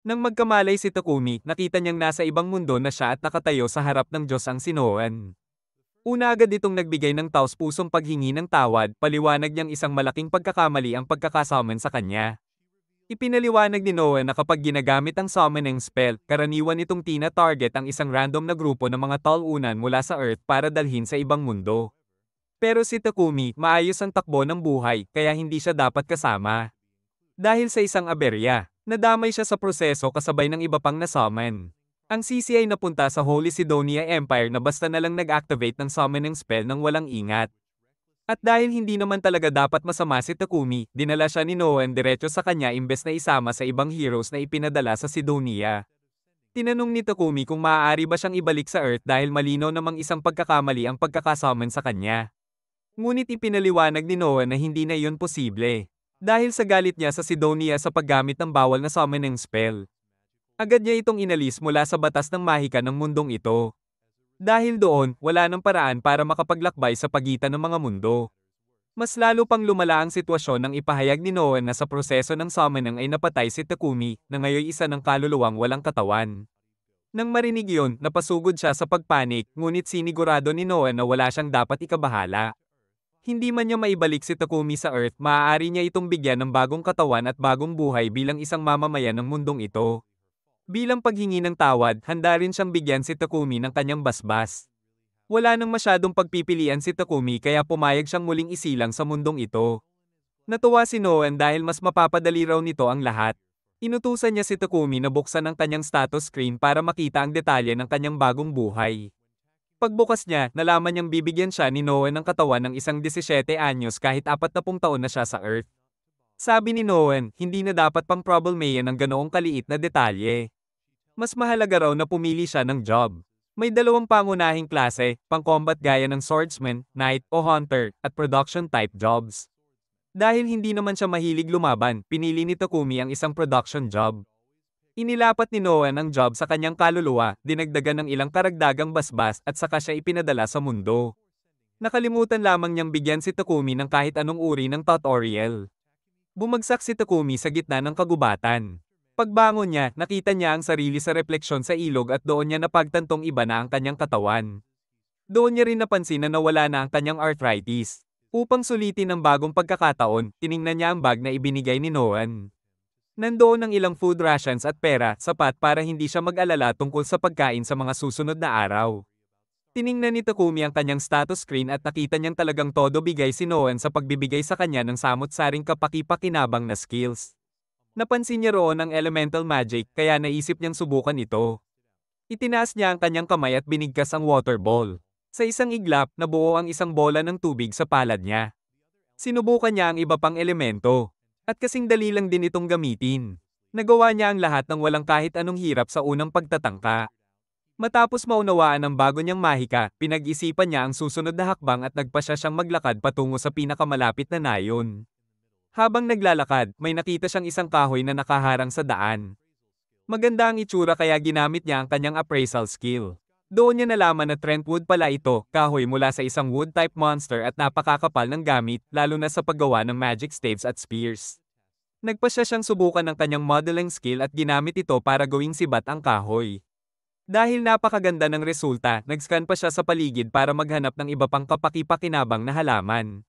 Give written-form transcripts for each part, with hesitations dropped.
Nang magkamalay si Takumi, nakita niyang nasa ibang mundo na siya at nakatayo sa harap ng Diyos ang Sinoan. Una agad itong nagbigay ng taos-pusong paghingi ng tawad, paliwanag niyang isang malaking pagkakamali ang pagkakasummon sa kanya. Ipinaliwanag ni Noah na kapag ginagamit ang summoning spell, karaniwan itong tina-target ang isang random na grupo ng mga talunan mula sa Earth para dalhin sa ibang mundo. Pero si Takumi, maayos ang takbo ng buhay, kaya hindi siya dapat kasama. Dahil sa isang aberya, nadamay siya sa proseso kasabay ng iba pang na-summon. Ang CC ay napunta sa Holy Sidonia Empire na basta na lang nag-activate ng summoning spell nang walang ingat. At dahil hindi naman talaga dapat masama si Takumi, dinala siya ni Noen diretso sa kanya imbes na isama sa ibang heroes na ipinadala sa Sidonia. Tinanong ni Takumi kung maaari ba siyang ibalik sa Earth dahil malinaw namang isang pagkakamali ang pagkakasummon sa kanya. Ngunit ipinaliwanag ni Noah na hindi na iyon posible. Dahil sa galit niya sa Sidonia sa paggamit ng bawal na summoning spell. Agad niya itong inalis mula sa batas ng mahika ng mundong ito. Dahil doon, wala nang paraan para makapaglakbay sa pagitan ng mga mundo. Mas lalo pang lumala ang sitwasyon nang ipahayag ni Noah na sa proseso ng summoning ay napatay si Takumi, na ngayon isa ng kaluluwang walang katawan. Nang marinig yun, napasugod siya sa pagpanik, ngunit sinigurado ni Noah na wala siyang dapat ikabahala. Hindi man niya maibalik si Takumi sa Earth, maaari niya itong bigyan ng bagong katawan at bagong buhay bilang isang mamamayan ng mundong ito. Bilang paghingi ng tawad, handa rin siyang bigyan si Takumi ng kanyang basbas. Wala nang masyadong pagpipilian si Takumi kaya pumayag siyang muling isilang sa mundong ito. Natuwa si Noan dahil mas mapapadali raw nito ang lahat. Inutusan niya si Takumi na buksan ang kanyang status screen para makita ang detalye ng kanyang bagong buhay. Pagbukas niya, nalaman niyang bibigyan siya ni Noah ng katawan ng isang 17 anyos kahit 40 taon na siya sa Earth. Sabi ni Noah, hindi na dapat pang problemayan ang ganoong kaliit na detalye. Mas mahalaga raw na pumili siya ng job. May dalawang pangunahing klase, pang-combat gaya ng swordsman, knight, o hunter, at production type jobs. Dahil hindi naman siya mahilig lumaban, pinili ni Takumi ang isang production job. Inilapat ni Noah ang job sa kanyang kaluluwa, dinagdagan ng ilang karagdagang basbas at saka siya ipinadala sa mundo. Nakalimutan lamang niyang bigyan si Takumi ng kahit anong uri ng tutorial. Bumagsak si Takumi sa gitna ng kagubatan. Pagbangon niya, nakita niya ang sarili sa refleksyon sa ilog at doon niya napagtantong iba na ang kanyang katawan. Doon niya rin napansin na nawala na ang kanyang arthritis. Upang sulitin ang bagong pagkakataon, tiningnan niya ang bag na ibinigay ni Noan. Nandoon ang ilang food rations at pera, sapat para hindi siya mag-alala tungkol sa pagkain sa mga susunod na araw. Tiningnan ni Takumi ang kanyang status screen at nakita niyang talagang todo bigay si Noan sa pagbibigay sa kanya ng samot-saring kapaki-pakinabang na skills. Napansin niya roon ang elemental magic kaya naisip niyang subukan ito. Itinaas niya ang kanyang kamay at binigkas ang water ball. Sa isang iglap, nabuo ang isang bola ng tubig sa palad niya. Sinubukan niya ang iba pang elemento. At kasing dali lang din itong gamitin. Nagawa niya ang lahat ng walang kahit anong hirap sa unang pagtatangka. Matapos maunawaan ang bago niyang mahika, pinag-isipan niya ang susunod na hakbang at nagpasya siyang maglakad patungo sa pinakamalapit na nayon. Habang naglalakad, may nakita siyang isang kahoy na nakaharang sa daan. Maganda ang itsura kaya ginamit niya ang kanyang appraisal skill. Doon niya nalaman na Trentwood pala ito, kahoy mula sa isang wood-type monster at napakakapal ng gamit, lalo na sa paggawa ng magic staves at spears. Nagpasya siyang subukan ng kanyang modeling skill at ginamit ito para gawing sibat ang kahoy. Dahil napakaganda ng resulta, nag-scan pa siya sa paligid para maghanap ng iba pang kapaki-pakinabang na halaman.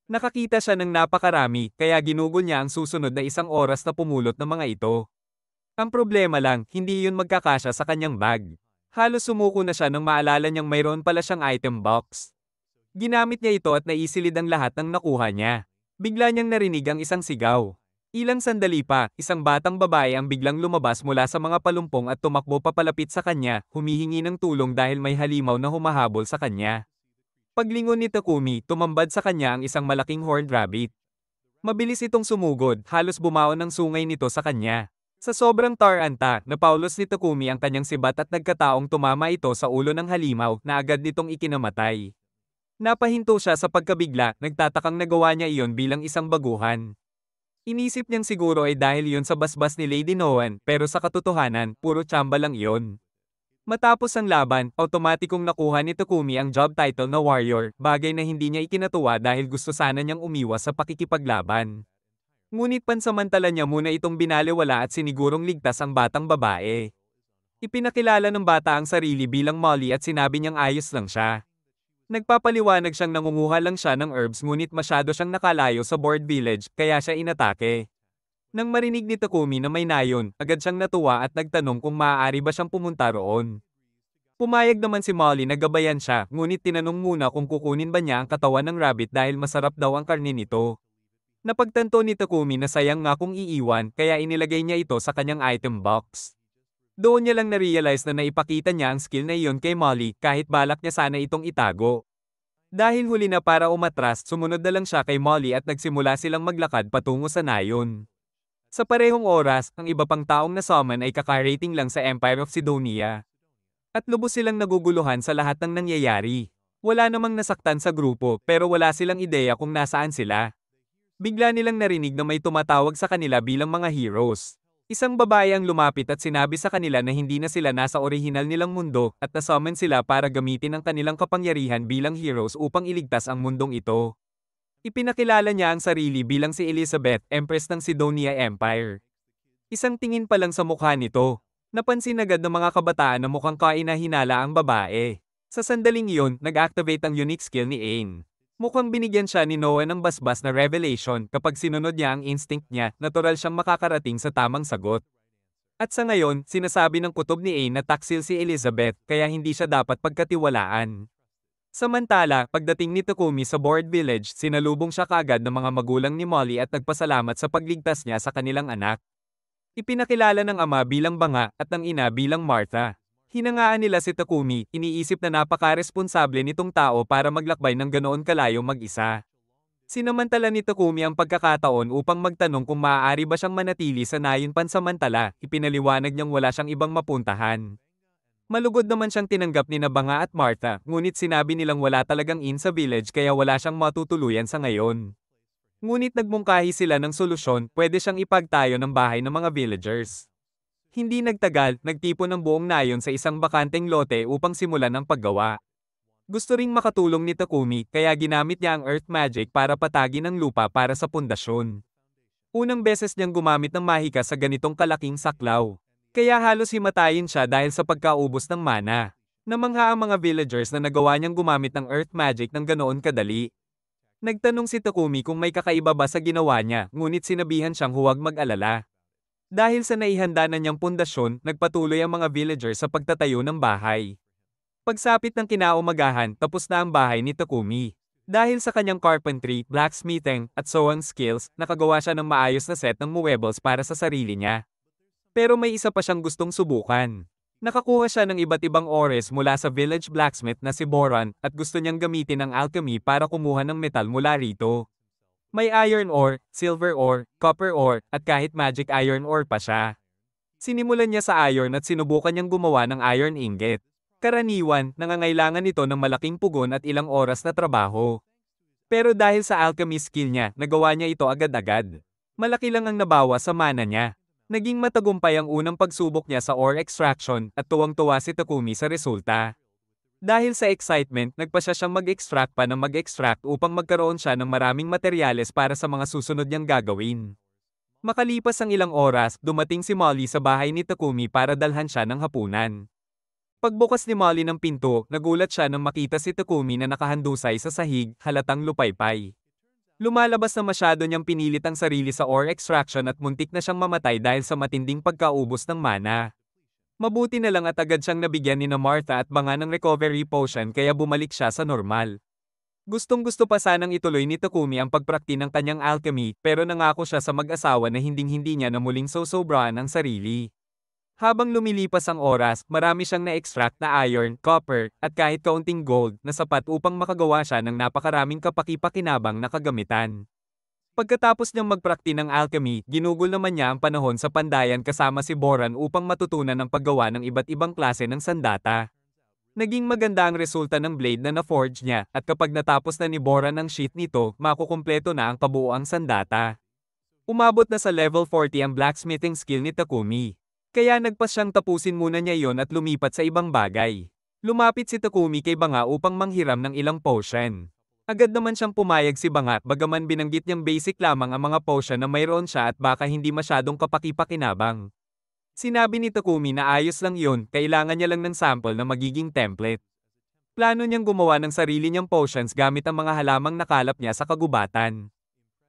Nakakita siya ng napakarami, kaya ginugol niya ang susunod na isang oras na pumulot ng mga ito. Ang problema lang, hindi yun magkakasya sa kanyang bag. Halos sumuko na siya nang maalala niyang mayroon pala siyang item box. Ginamit niya ito at naisilid ang lahat ng nakuha niya. Bigla niyang narinig ang isang sigaw. Ilang sandali pa, isang batang babae ang biglang lumabas mula sa mga palumpong at tumakbo papalapit sa kanya, humihingi ng tulong dahil may halimaw na humahabol sa kanya. Paglingon ni Takumi, tumambad sa kanya ang isang malaking horned rabbit. Mabilis itong sumugod, halos bumaon ng sungay nito sa kanya. Sa sobrang taranta, napaulos ni Takumi ang kanyang sibat at nagkataong tumama ito sa ulo ng halimaw na agad nitong ikinamatay. Napahinto siya sa pagkabigla, nagtatakang nagawa niya iyon bilang isang baguhan. Inisip niyang siguro ay dahil iyon sa basbas ni Lady Noan, pero sa katotohanan, puro tsamba lang iyon. Matapos ang laban, automatikong nakuha ni Takumi ang job title na warrior, bagay na hindi niya ikinatuwa dahil gusto sana niyang umiwas sa pakikipaglaban. Ngunit pansamantala niya muna itong binalewala at sinigurong ligtas ang batang babae. Ipinakilala ng bata ang sarili bilang Molly at sinabi niyang ayos lang siya. Nagpapaliwanag siyang nangunguha lang siya ng herbs ngunit masyado siyang nakalayo sa Board Village kaya siya inatake. Nang marinig ni Takumi na may nayon, agad siyang natuwa at nagtanong kung maaari ba siyang pumunta roon. Pumayag naman si Molly na gabayan siya, ngunit tinanong muna kung kukunin ba niya ang katawan ng rabbit dahil masarap daw ang karne nito. Napagtanto ni Takumi na sayang nga kung iiwan kaya inilagay niya ito sa kanyang item box. Doon niya lang na-realize na naipakita niya ang skill na iyon kay Molly kahit balak niya sana itong itago. Dahil huli na para umatras, sumunod na lang siya kay Molly at nagsimula silang maglakad patungo sa nayon. Sa parehong oras, ang iba pang taong na-summon ay kakarating lang sa Empire of Sidonia. At lubos silang naguguluhan sa lahat ng nangyayari. Wala namang nasaktan sa grupo pero wala silang ideya kung nasaan sila. Bigla nilang narinig na may tumatawag sa kanila bilang mga heroes. Isang babae ang lumapit at sinabi sa kanila na hindi na sila nasa orihinal nilang mundo at na-summon sila para gamitin ang kanilang kapangyarihan bilang heroes upang iligtas ang mundong ito. Ipinakilala niya ang sarili bilang si Elizabeth, Empress ng Sidonia Empire. Isang tingin pa lang sa mukha nito, napansin agad ng mga kabataan na mukhang kainahinala ang babae. Sa sandaling iyon, nag-activate ang unique skill ni Ain. Mukhang binigyan siya ni Noah ng basbas na revelation kapag sinunod niya ang instinct niya, natural siyang makakarating sa tamang sagot. At sa ngayon, sinasabi ng kutob ni Ain na taksil si Elizabeth kaya hindi siya dapat pagkatiwalaan. Samantala, pagdating ni Takumi sa Board Village, sinalubong siya kaagad ng mga magulang ni Molly at nagpasalamat sa pagligtas niya sa kanilang anak. Ipinakilala ng ama bilang Banga at ng ina bilang Martha. Hinangaan nila si Takumi, iniisip na napaka-responsable nitong tao para maglakbay ng ganoon kalayo mag-isa. Sinamantala ni Takumi ang pagkakataon upang magtanong kung maaari ba siyang manatili sa nayon pansamantala, ipinaliwanag niyang wala siyang ibang mapuntahan. Malugod naman siyang tinanggap ni Banga at Martha, ngunit sinabi nilang wala talagang inn sa village kaya wala siyang matutuluyan sa ngayon. Ngunit nagmungkahi sila ng solusyon, pwede siyang ipagtayo ng bahay ng mga villagers. Hindi nagtagal, nagtipon ng buong nayon sa isang bakanteng lote upang simulan ang paggawa. Gusto ring makatulong ni Takumi kaya ginamit niya ang earth magic para patagin ang lupa para sa pundasyon. Unang beses niyang gumamit ng mahika sa ganitong kalaking saklaw. Kaya halos himatayin siya dahil sa pagkaubos ng mana. Namangha ang mga villagers na nagawa niyang gumamit ng earth magic ng ganoon kadali. Nagtanong si Takumi kung may kakaiba ba sa ginawa niya, ngunit sinabihan siyang huwag mag-alala. Dahil sa naihanda na niyang pundasyon, nagpatuloy ang mga villagers sa pagtatayo ng bahay. Pagsapit ng kinaumagahan, tapos na ang bahay ni Takumi. Dahil sa kanyang carpentry, blacksmithing, at sewing skills, nakagawa siya ng maayos na set ng muebles para sa sarili niya. Pero may isa pa siyang gustong subukan. Nakakuha siya ng iba't ibang ores mula sa village blacksmith na si Boran at gusto niyang gamitin ang alchemy para kumuha ng metal mula rito. May iron ore, silver ore, copper ore, at kahit magic iron ore pa siya. Sinimulan niya sa iron at sinubukan niyang gumawa ng iron ingot. Karaniwan, nangangailangan ito ng malaking pugon at ilang oras na trabaho. Pero dahil sa alchemy skill niya, nagawa niya ito agad-agad. Malaki lang ang nabawa sa mana niya. Naging matagumpay ang unang pagsubok niya sa ore extraction at tuwang-tuwa si Takumi sa resulta. Dahil sa excitement, nagpa siya siyang mag-extract pa ng mag-extract upang magkaroon siya ng maraming materyales para sa mga susunod niyang gagawin. Makalipas ang ilang oras, dumating si Molly sa bahay ni Takumi para dalhan siya ng hapunan. Pagbukas ni Molly ng pinto, nagulat siya nang makita si Takumi na nakahandusay sa sahig, halatang lupaypay. Lumalabas na masyado niyang pinilit ang sarili sa ore extraction at muntik na siyang mamatay dahil sa matinding pagkaubos ng mana. Mabuti na lang at agad siyang nabigyan ni Martha at Banga ng recovery potion kaya bumalik siya sa normal. Gustong-gusto pa sanang ituloy ni Takumi ang pagprakti ng kanyang alchemy pero nangako siya sa mag-asawa na hinding-hindi niya na muling sosobrahan ang sarili. Habang lumilipas ang oras, marami siyang na-extract na iron, copper, at kahit kaunting gold na sapat upang makagawa siya ng napakaraming kapaki-pakinabang na kagamitan. Pagkatapos niyang magprakti ng alchemy, ginugol naman niya ang panahon sa pandayan kasama si Boran upang matutunan ang paggawa ng iba't ibang klase ng sandata. Naging maganda ang resulta ng blade na na-forge niya at kapag natapos na ni Boran ang sheath nito, makukumpleto na ang kabuuang sandata. Umabot na sa level 40 ang blacksmithing skill ni Takumi. Kaya nagpas siyang tapusin muna niya iyon at lumipat sa ibang bagay. Lumapit si Takumi kay Banga upang manghiram ng ilang potion. Agad naman siyang pumayag si Banga bagaman binanggit niyang basic lamang ang mga potion na mayroon siya at baka hindi masyadong kapaki-pakinabang. Sinabi ni Takumi na ayos lang yun, kailangan niya lang ng sample na magiging template. Plano niyang gumawa ng sarili niyang potions gamit ang mga halamang nakalap niya sa kagubatan.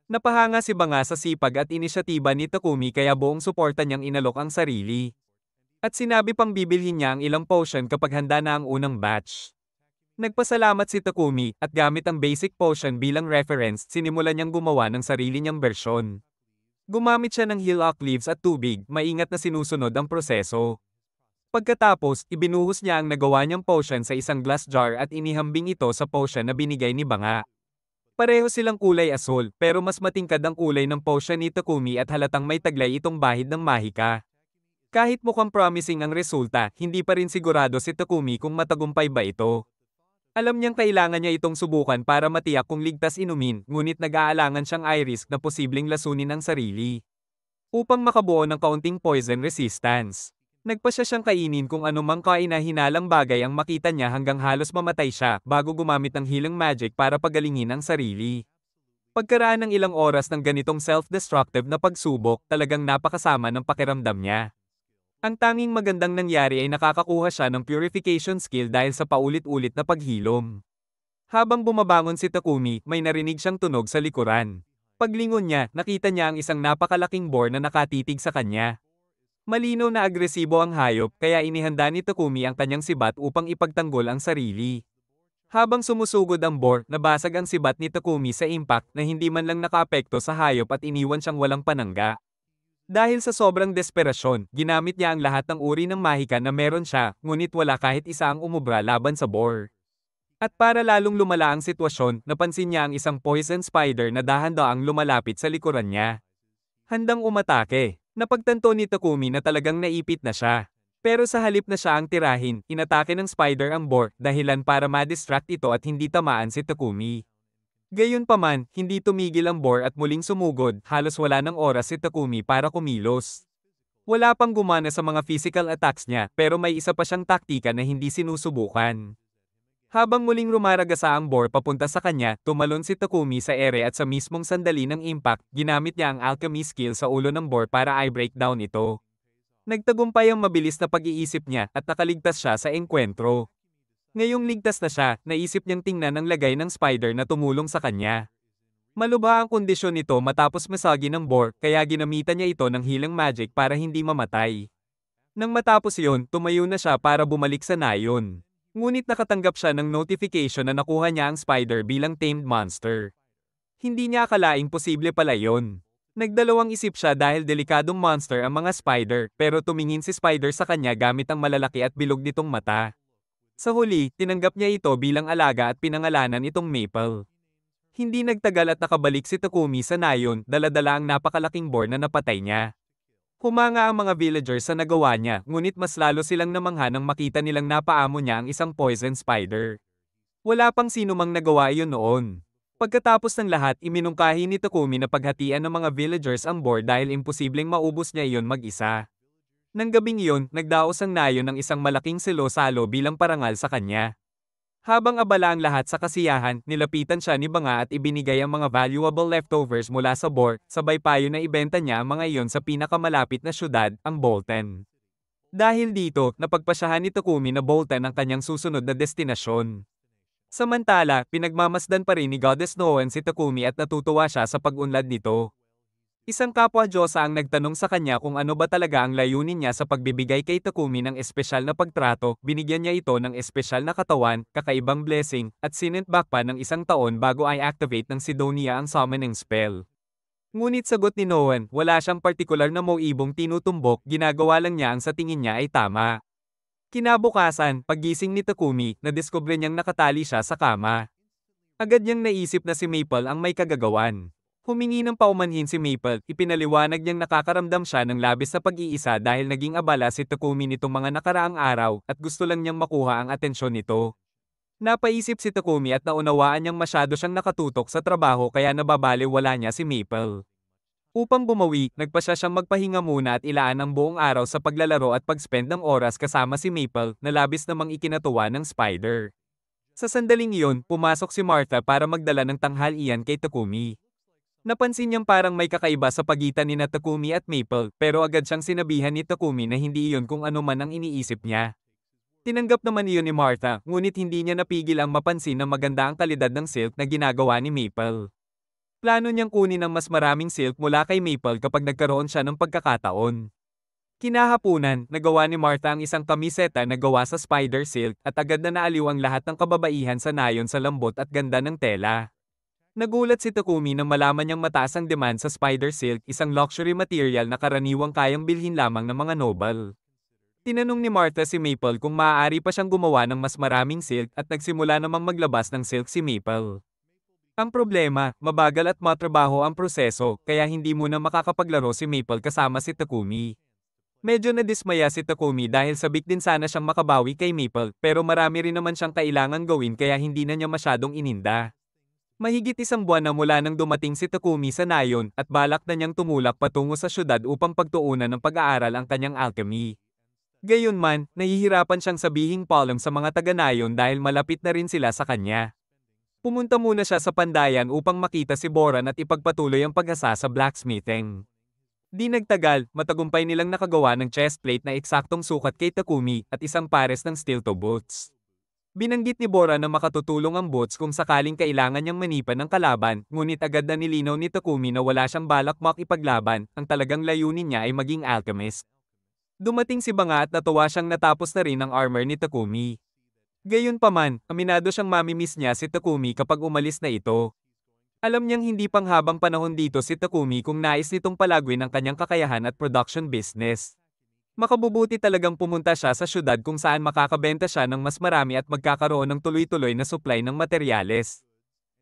Napahanga si Banga sa sipag at inisyatiba ni Takumi kaya buong suporta niyang inalok ang sarili. At sinabi pang bibilhin niya ang ilang potion kapag handa na ang unang batch. Nagpasalamat si Takumi at gamit ang basic potion bilang reference, sinimulan niyang gumawa ng sarili niyang bersyon. Gumamit siya ng hillock leaves at tubig, maingat na sinusunod ang proseso. Pagkatapos, ibinuhos niya ang nagawa niyang potion sa isang glass jar at inihambing ito sa potion na binigay ni Banga. Pareho silang kulay asul, pero mas matingkad ang kulay ng potion ni Takumi at halatang may taglay itong bahid ng mahika. Kahit mukhang promising ang resulta, hindi pa rin sigurado si Takumi kung matagumpay ba ito. Alam niyang kailangan niya itong subukan para matiyak kung ligtas inumin, ngunit nag-aalangan siyang high risk na posibleng lasunin ang sarili. Upang makabuo ng kaunting poison resistance. Nagpasya siyang kainin kung anumang kaina-hinalang bagay ang makita niya hanggang halos mamatay siya bago gumamit ng healing magic para pagalingin ang sarili. Pagkaraan ng ilang oras ng ganitong self-destructive na pagsubok, talagang napakasama ng pakiramdam niya. Ang tanging magandang nangyari ay nakakakuha siya ng purification skill dahil sa paulit-ulit na paghilom. Habang bumabangon si Takumi, may narinig siyang tunog sa likuran. Paglingon niya, nakita niya ang isang napakalaking boar na nakatitig sa kanya. Malinaw na agresibo ang hayop kaya inihanda ni Takumi ang kanyang sibat upang ipagtanggol ang sarili. Habang sumusugod ang boar, nabasag ang sibat ni Takumi sa impact na hindi man lang nakaapekto sa hayop at iniwan siyang walang panangga. Dahil sa sobrang desperasyon, ginamit niya ang lahat ng uri ng mahika na meron siya, ngunit wala kahit isa ang umubra laban sa boar. At para lalong lumala ang sitwasyon, napansin niya ang isang poison spider na dahan-daang lumalapit sa likuran niya. Handang umatake. Napagtanto ni Takumi na talagang naipit na siya. Pero sa halip na siya ang tirahin, inatake ng spider ang boar, dahilan para ma-distract ito at hindi tamaan si Takumi. Gayunpaman, hindi tumigil ang boar at muling sumugod, halos wala ng oras si Takumi para kumilos. Wala pang gumana sa mga physical attacks niya, pero may isa pa siyang taktika na hindi sinusubukan. Habang muling rumaragasa ang boar papunta sa kanya, tumalon si Takumi sa ere at sa mismong sandali ng impact, ginamit niya ang alchemy skill sa ulo ng boar para i-breakdown ito. Nagtagumpay ang mabilis na pag-iisip niya at nakaligtas siya sa engkwentro. Ngayong ligtas na siya, naisip niyang tingnan ang lagay ng spider na tumulong sa kanya. Malubha ang kondisyon nito matapos masagi ng boar, kaya ginamitan niya ito ng healing magic para hindi mamatay. Nang matapos iyon, tumayo na siya para bumalik sa nayon. Ngunit nakatanggap siya ng notification na nakuha niya ang spider bilang tamed monster. Hindi niya akalaing posible pala yon. Nagdalawang isip siya dahil delikadong monster ang mga spider, pero tumingin si spider sa kanya gamit ang malalaki at bilog nitong mata. Sa huli, tinanggap niya ito bilang alaga at pinangalanan itong Maple. Hindi nagtagal at nakabalik si Takumi sa nayon, dala-dala ang napakalaking boar na napatay niya. Humanga ang mga villagers sa nagawa niya, ngunit mas lalo silang namangha nang makita nilang napaamo niya ang isang poison spider. Wala pang sino mang nagawa iyon noon. Pagkatapos ng lahat, iminungkahi ni Takumi na paghatian ng mga villagers ang boar dahil imposibleng maubos niya iyon mag-isa. Nang gabing iyon, nagdaos ang nayon ng isang malaking silo-salo bilang parangal sa kanya. Habang abala ang lahat sa kasiyahan, nilapitan siya ni Banga at ibinigay ang mga valuable leftovers mula sa boar, sabay payo na ibenta niya ang mga iyon sa pinakamalapit na syudad, ang Bolton. Dahil dito, napagpasyahan ni Takumi na Bolton ang kanyang susunod na destinasyon. Samantala, pinagmamasdan pa rin ni Goddess Noan si Takumi at natutuwa siya sa pag-unlad nito. Isang kapwa-diyosa ang nagtanong sa kanya kung ano ba talaga ang layunin niya sa pagbibigay kay Takumi ng espesyal na pagtrato, binigyan niya ito ng espesyal na katawan, kakaibang blessing, at sinentback pa ng 1 taon bago i-activate ng Sidonia ang summoning spell. Ngunit sagot ni Noan, wala siyang partikular na moibong tinutumbok, ginagawa lang niya ang sa tingin niya ay tama. Kinabukasan, paggising ni Takumi, nadiskubre niyang nakatali siya sa kama. Agad niyang naisip na si Maple ang may kagagawan. Humingi ng paumanhin si Maple, ipinaliwanag niyang nakakaramdam siya ng labis na pag-iisa dahil naging abala si Takumi nitong mga nakaraang araw at gusto lang niyang makuha ang atensyon nito. Napaisip si Takumi at naunawaan niyang masyado siyang nakatutok sa trabaho kaya nababaliwala niya si Maple. Upang bumawi, nagpasya siyang magpahinga muna at ilaan ang buong araw sa paglalaro at pag-spend ng oras kasama si Maple na labis namang ikinatuwa ng spider. Sa sandaling iyon, pumasok si Martha para magdala ng tanghalian kay Takumi. Napansin niyang parang may kakaiba sa pagitan ni Takumi at Maple, pero agad siyang sinabihan ni Takumi na hindi iyon kung ano man ang iniisip niya. Tinanggap naman iyon ni Martha, ngunit hindi niya napigil ang mapansin na maganda ang kalidad ng silk na ginagawa ni Maple. Plano niyang kunin ang mas maraming silk mula kay Maple kapag nagkaroon siya ng pagkakataon. Kinahapunan, nagawa ni Martha ang isang kamiseta na gawa sa spider silk at agad na naaliw ang lahat ng kababaihan sa nayon sa lambot at ganda ng tela. Nagulat si Takumi nang malaman niyang mataas ang demand sa spider silk, isang luxury material na karaniwang kayang bilhin lamang ng mga noble. Tinanong ni Martha si Maple kung maaari pa siyang gumawa ng mas maraming silk at nagsimula namang maglabas ng silk si Maple. Ang problema, mabagal at matrabaho ang proseso, kaya hindi muna makakapaglaro si Maple kasama si Takumi. Medyo nadismaya si Takumi dahil sabik din sana siyang makabawi kay Maple, pero marami rin naman siyang kailangan gawin kaya hindi na niya masyadong ininda. Mahigit isang buwan na mula nang dumating si Takumi sa nayon at balak na niyang tumulak patungo sa syudad upang pagtuunan ng pag-aaral ang kanyang alchemy. Gayunman, nahihirapan siyang sabihing palm sa mga taga-nayon dahil malapit na rin sila sa kanya. Pumunta muna siya sa pandayan upang makita si Boran at ipagpatuloy ang pag-asa sa blacksmithing. Di nagtagal, matagumpay nilang nakagawa ng chest plate na eksaktong sukat kay Takumi at isang pares ng steel toe boots. Binanggit ni Bora na makatutulong ang boots kung sakaling kailangan niyang manipan ng kalaban, ngunit agad na nilinaw ni Takumi na wala siyang balak makipaglaban, ang talagang layunin niya ay maging alchemist. Dumating si Banga at natuwa siyang natapos na rin ang armor ni Takumi. Gayunpaman, aminado siyang mamimiss niya si Takumi kapag umalis na ito. Alam niyang hindi panghabang panahon dito si Takumi kung nais nitong palagwin ang kanyang kakayahan at production business. Makabubuti talagang pumunta siya sa syudad kung saan makakabenta siya ng mas marami at magkakaroon ng tuloy-tuloy na supply ng materyales.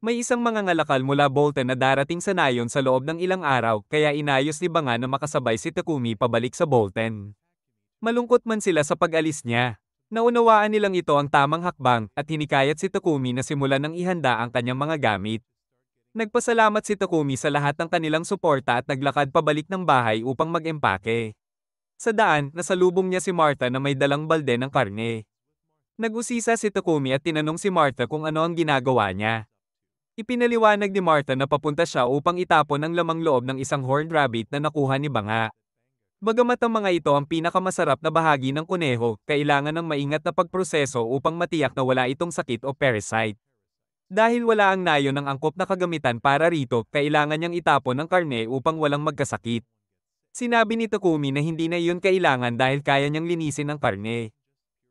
May isang mangangalakal mula Bolton na darating sa nayon sa loob ng ilang araw, kaya inayos ni Banga na makasabay si Takumi pabalik sa Bolton. Malungkot man sila sa pag-alis niya. Naunawaan nilang ito ang tamang hakbang at hinikayat si Takumi na simulan ng ihanda ang kanyang mga gamit. Nagpasalamat si Takumi sa lahat ng kanilang suporta at naglakad pabalik ng bahay upang mag-empake. Sa daan, nasalubong niya si Martha na may dalang balde ng karne. Nag-usisa si Takumi at tinanong si Martha kung ano ang ginagawa niya. Ipinaliwanag ni Martha na papunta siya upang itapon ang lamang loob ng isang horned rabbit na nakuha ni Banga. Bagamat ang mga ito ang pinakamasarap na bahagi ng kuneho, kailangan ng maingat na pagproseso upang matiyak na wala itong sakit o parasite. Dahil wala ang nayon ng angkop na kagamitan para rito, kailangan niyang itapon ang karne upang walang magkasakit. Sinabi ni Takumi na hindi na iyon kailangan dahil kaya niyang linisin ang karne.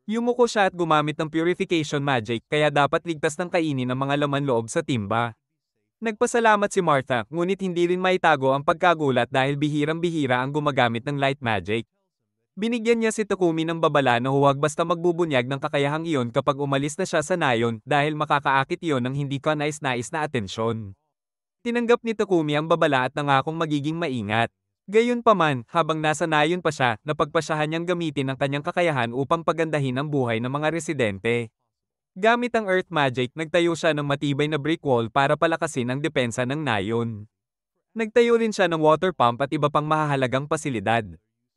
Yumuko siya at gumamit ng purification magic, kaya dapat ligtas ng kainin ang mga laman loob sa timba. Nagpasalamat si Martha, ngunit hindi rin maitago ang pagkagulat dahil bihirang-bihira ang gumagamit ng light magic. Binigyan niya si Takumi ng babala na huwag basta magbubunyag ng kakayahang iyon kapag umalis na siya sa nayon dahil makakaakit iyon ng hindi kanais-nais na atensyon. Tinanggap ni Takumi ang babala at nangakong magiging maingat. Gayunpaman, habang nasa nayon pa siya, napagpasyahan niyang gamitin ang kanyang kakayahan upang pagandahin ang buhay ng mga residente. Gamit ang earth magic, nagtayo siya ng matibay na brick wall para palakasin ang depensa ng nayon. Nagtayo rin siya ng water pump at iba pang mahahalagang pasilidad.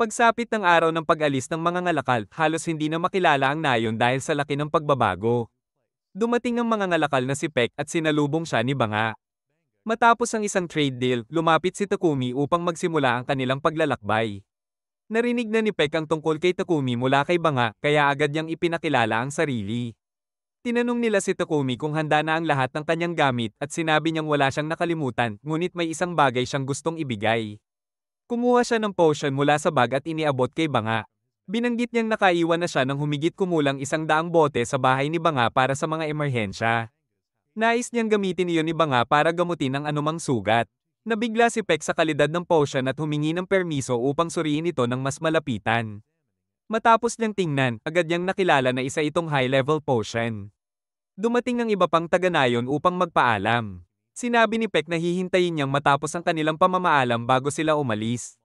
Pagsapit ng araw ng pag-alis ng mga ngalakal, halos hindi na makilala ang nayon dahil sa laki ng pagbabago. Dumating ang mga ngalakal na si Peck at sinalubong siya ni Banga. Matapos ang isang trade deal, lumapit si Takumi upang magsimula ang kanilang paglalakbay. Narinig na ni Peck ang tungkol kay Takumi mula kay Banga, kaya agad niyang ipinakilala ang sarili. Tinanong nila si Takumi kung handa na ang lahat ng kanyang gamit at sinabi niyang wala siyang nakalimutan, ngunit may isang bagay siyang gustong ibigay. Kumuha siya ng potion mula sa bag at iniabot kay Banga. Binanggit niyang nakaiwan na siya ng humigit kumulang 100 bote sa bahay ni Banga para sa mga emerhensya. Nais niyang gamitin iyon ni Banga para gamutin ang anumang sugat. Nabigla si Peck sa kalidad ng potion at humingi ng permiso upang suriin ito ng mas malapitan. Matapos niyang tingnan, agad niyang nakilala na isa itong high-level potion. Dumating ang iba pang taga-nayon upang magpaalam. Sinabi ni Peck na hihintayin niyang matapos ang kanilang pamamaalam bago sila umalis.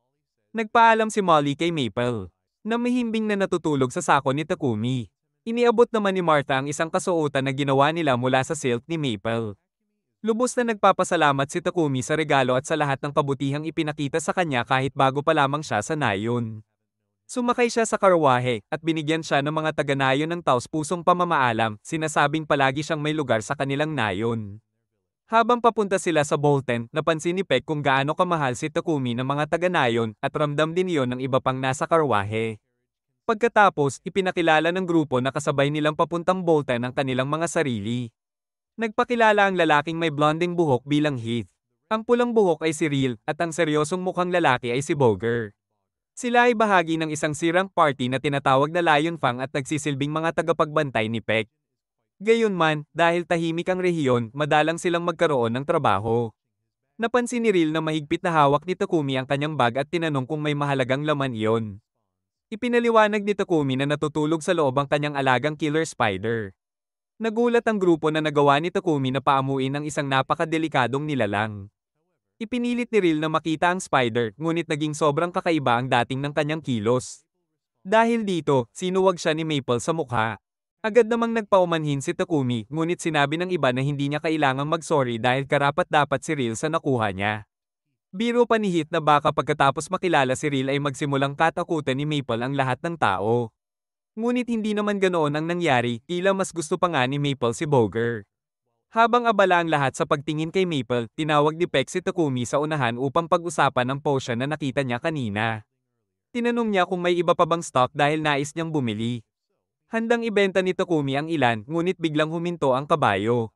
Nagpaalam si Molly kay Maple, na mahimbing na natutulog sa sako ni Takumi. Iniabot naman ni Martha ang isang kasuotan na ginawa nila mula sa silk ni Maple. Lubos na nagpapasalamat si Takumi sa regalo at sa lahat ng kabutihang ipinakita sa kanya kahit bago pa lamang siya sa nayon. Sumakay siya sa karwahe, at binigyan siya ng mga taga-nayon ng taos-pusong pamamaalam, sinasabing palagi siyang may lugar sa kanilang nayon. Habang papunta sila sa Bolton, napansin ni Peck kung gaano kamahal si Takumi ng mga taga-nayon, at ramdam din iyon ng iba pang nasa karwahe. Pagkatapos, ipinakilala ng grupo na kasabay nilang papuntang Bolton ang kanilang mga sarili. Nagpakilala ang lalaking may blonding buhok bilang Heath. Ang pulang buhok ay si Real, at ang seryosong mukhang lalaki ay si Boger. Sila ay bahagi ng isang sirang party na tinatawag na Lion Fang at nagsisilbing mga tagapagbantay ni Peck. Gayunman, dahil tahimik ang rehiyon, madalang silang magkaroon ng trabaho. Napansin ni Real na mahigpit na hawak ni Takumi ang kanyang bag at tinanong kung may mahalagang laman iyon. Ipinaliwanag ni Takumi na natutulog sa loob ang kanyang alagang killer spider. Nagulat ang grupo na nagawa ni Takumi na paamuin ang isang napakadelikadong nilalang. Ipinilit ni Real na makita ang spider, ngunit naging sobrang kakaiba ang dating ng kanyang kilos. Dahil dito, sinuwag siya ni Maple sa mukha. Agad namang nagpaumanhin si Takumi, ngunit sinabi ng iba na hindi niya kailangang mag-sorry dahil karapat-dapat si Real sa nakuha niya. Biro pa ni Heath na baka pagkatapos makilala si Real ay magsimulang katakutan ni Maple ang lahat ng tao. Ngunit hindi naman ganoon ang nangyari, tila mas gusto pa nga ni Maple si Boger. Habang abala ang lahat sa pagtingin kay Maple, tinawag ni Peck si Takumi sa unahan upang pag-usapan ang potion na nakita niya kanina. Tinanong niya kung may iba pa bang stock dahil nais niyang bumili. Handang ibenta ni Takumi ang ilan, ngunit biglang huminto ang kabayo.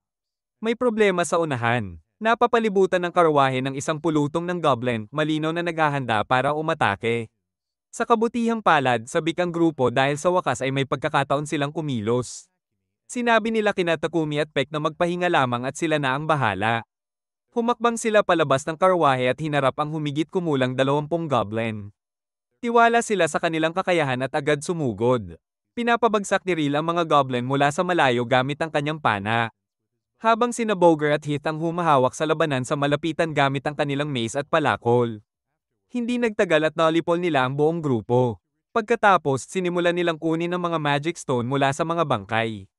May problema sa unahan. Napapalibutan ng karwahe ng isang pulutong ng goblin, malinaw na naghahanda para umatake. Sa kabutihang palad, sabik ang grupo dahil sa wakas ay may pagkakataon silang kumilos. Sinabi nila kina Takumi at Peck na magpahinga lamang at sila na ang bahala. Humakbang sila palabas ng karwahe at hinarap ang humigit kumulang 20 goblin. Tiwala sila sa kanilang kakayahan at agad sumugod. Pinapabagsak ni Real ang mga goblin mula sa malayo gamit ang kanyang pana. Habang sina Boger at Heath ang humahawak sa labanan sa malapitan gamit ang kanilang mace at palakol. Hindi nagtagal at nalipol nila ang buong grupo. Pagkatapos, sinimulan nilang kunin ang mga magic stone mula sa mga bangkay.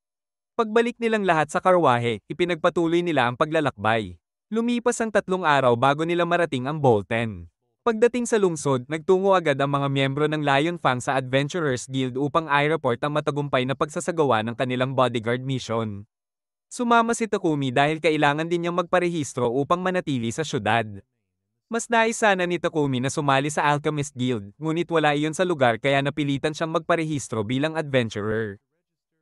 Pagbalik nilang lahat sa karwahe, ipinagpatuloy nila ang paglalakbay. Lumipas ang 3 araw bago nila marating ang Bolton. Pagdating sa lungsod, nagtungo agad ang mga miyembro ng Lion Fang sa Adventurers Guild upang i-report ang matagumpay na pagsasagawa ng kanilang bodyguard mission. Sumama si Takumi dahil kailangan din niyang magparehistro upang manatili sa syudad. Mas nais sana ni Takumi na sumali sa Alchemist Guild, ngunit wala iyon sa lugar kaya napilitan siyang magparehistro bilang adventurer.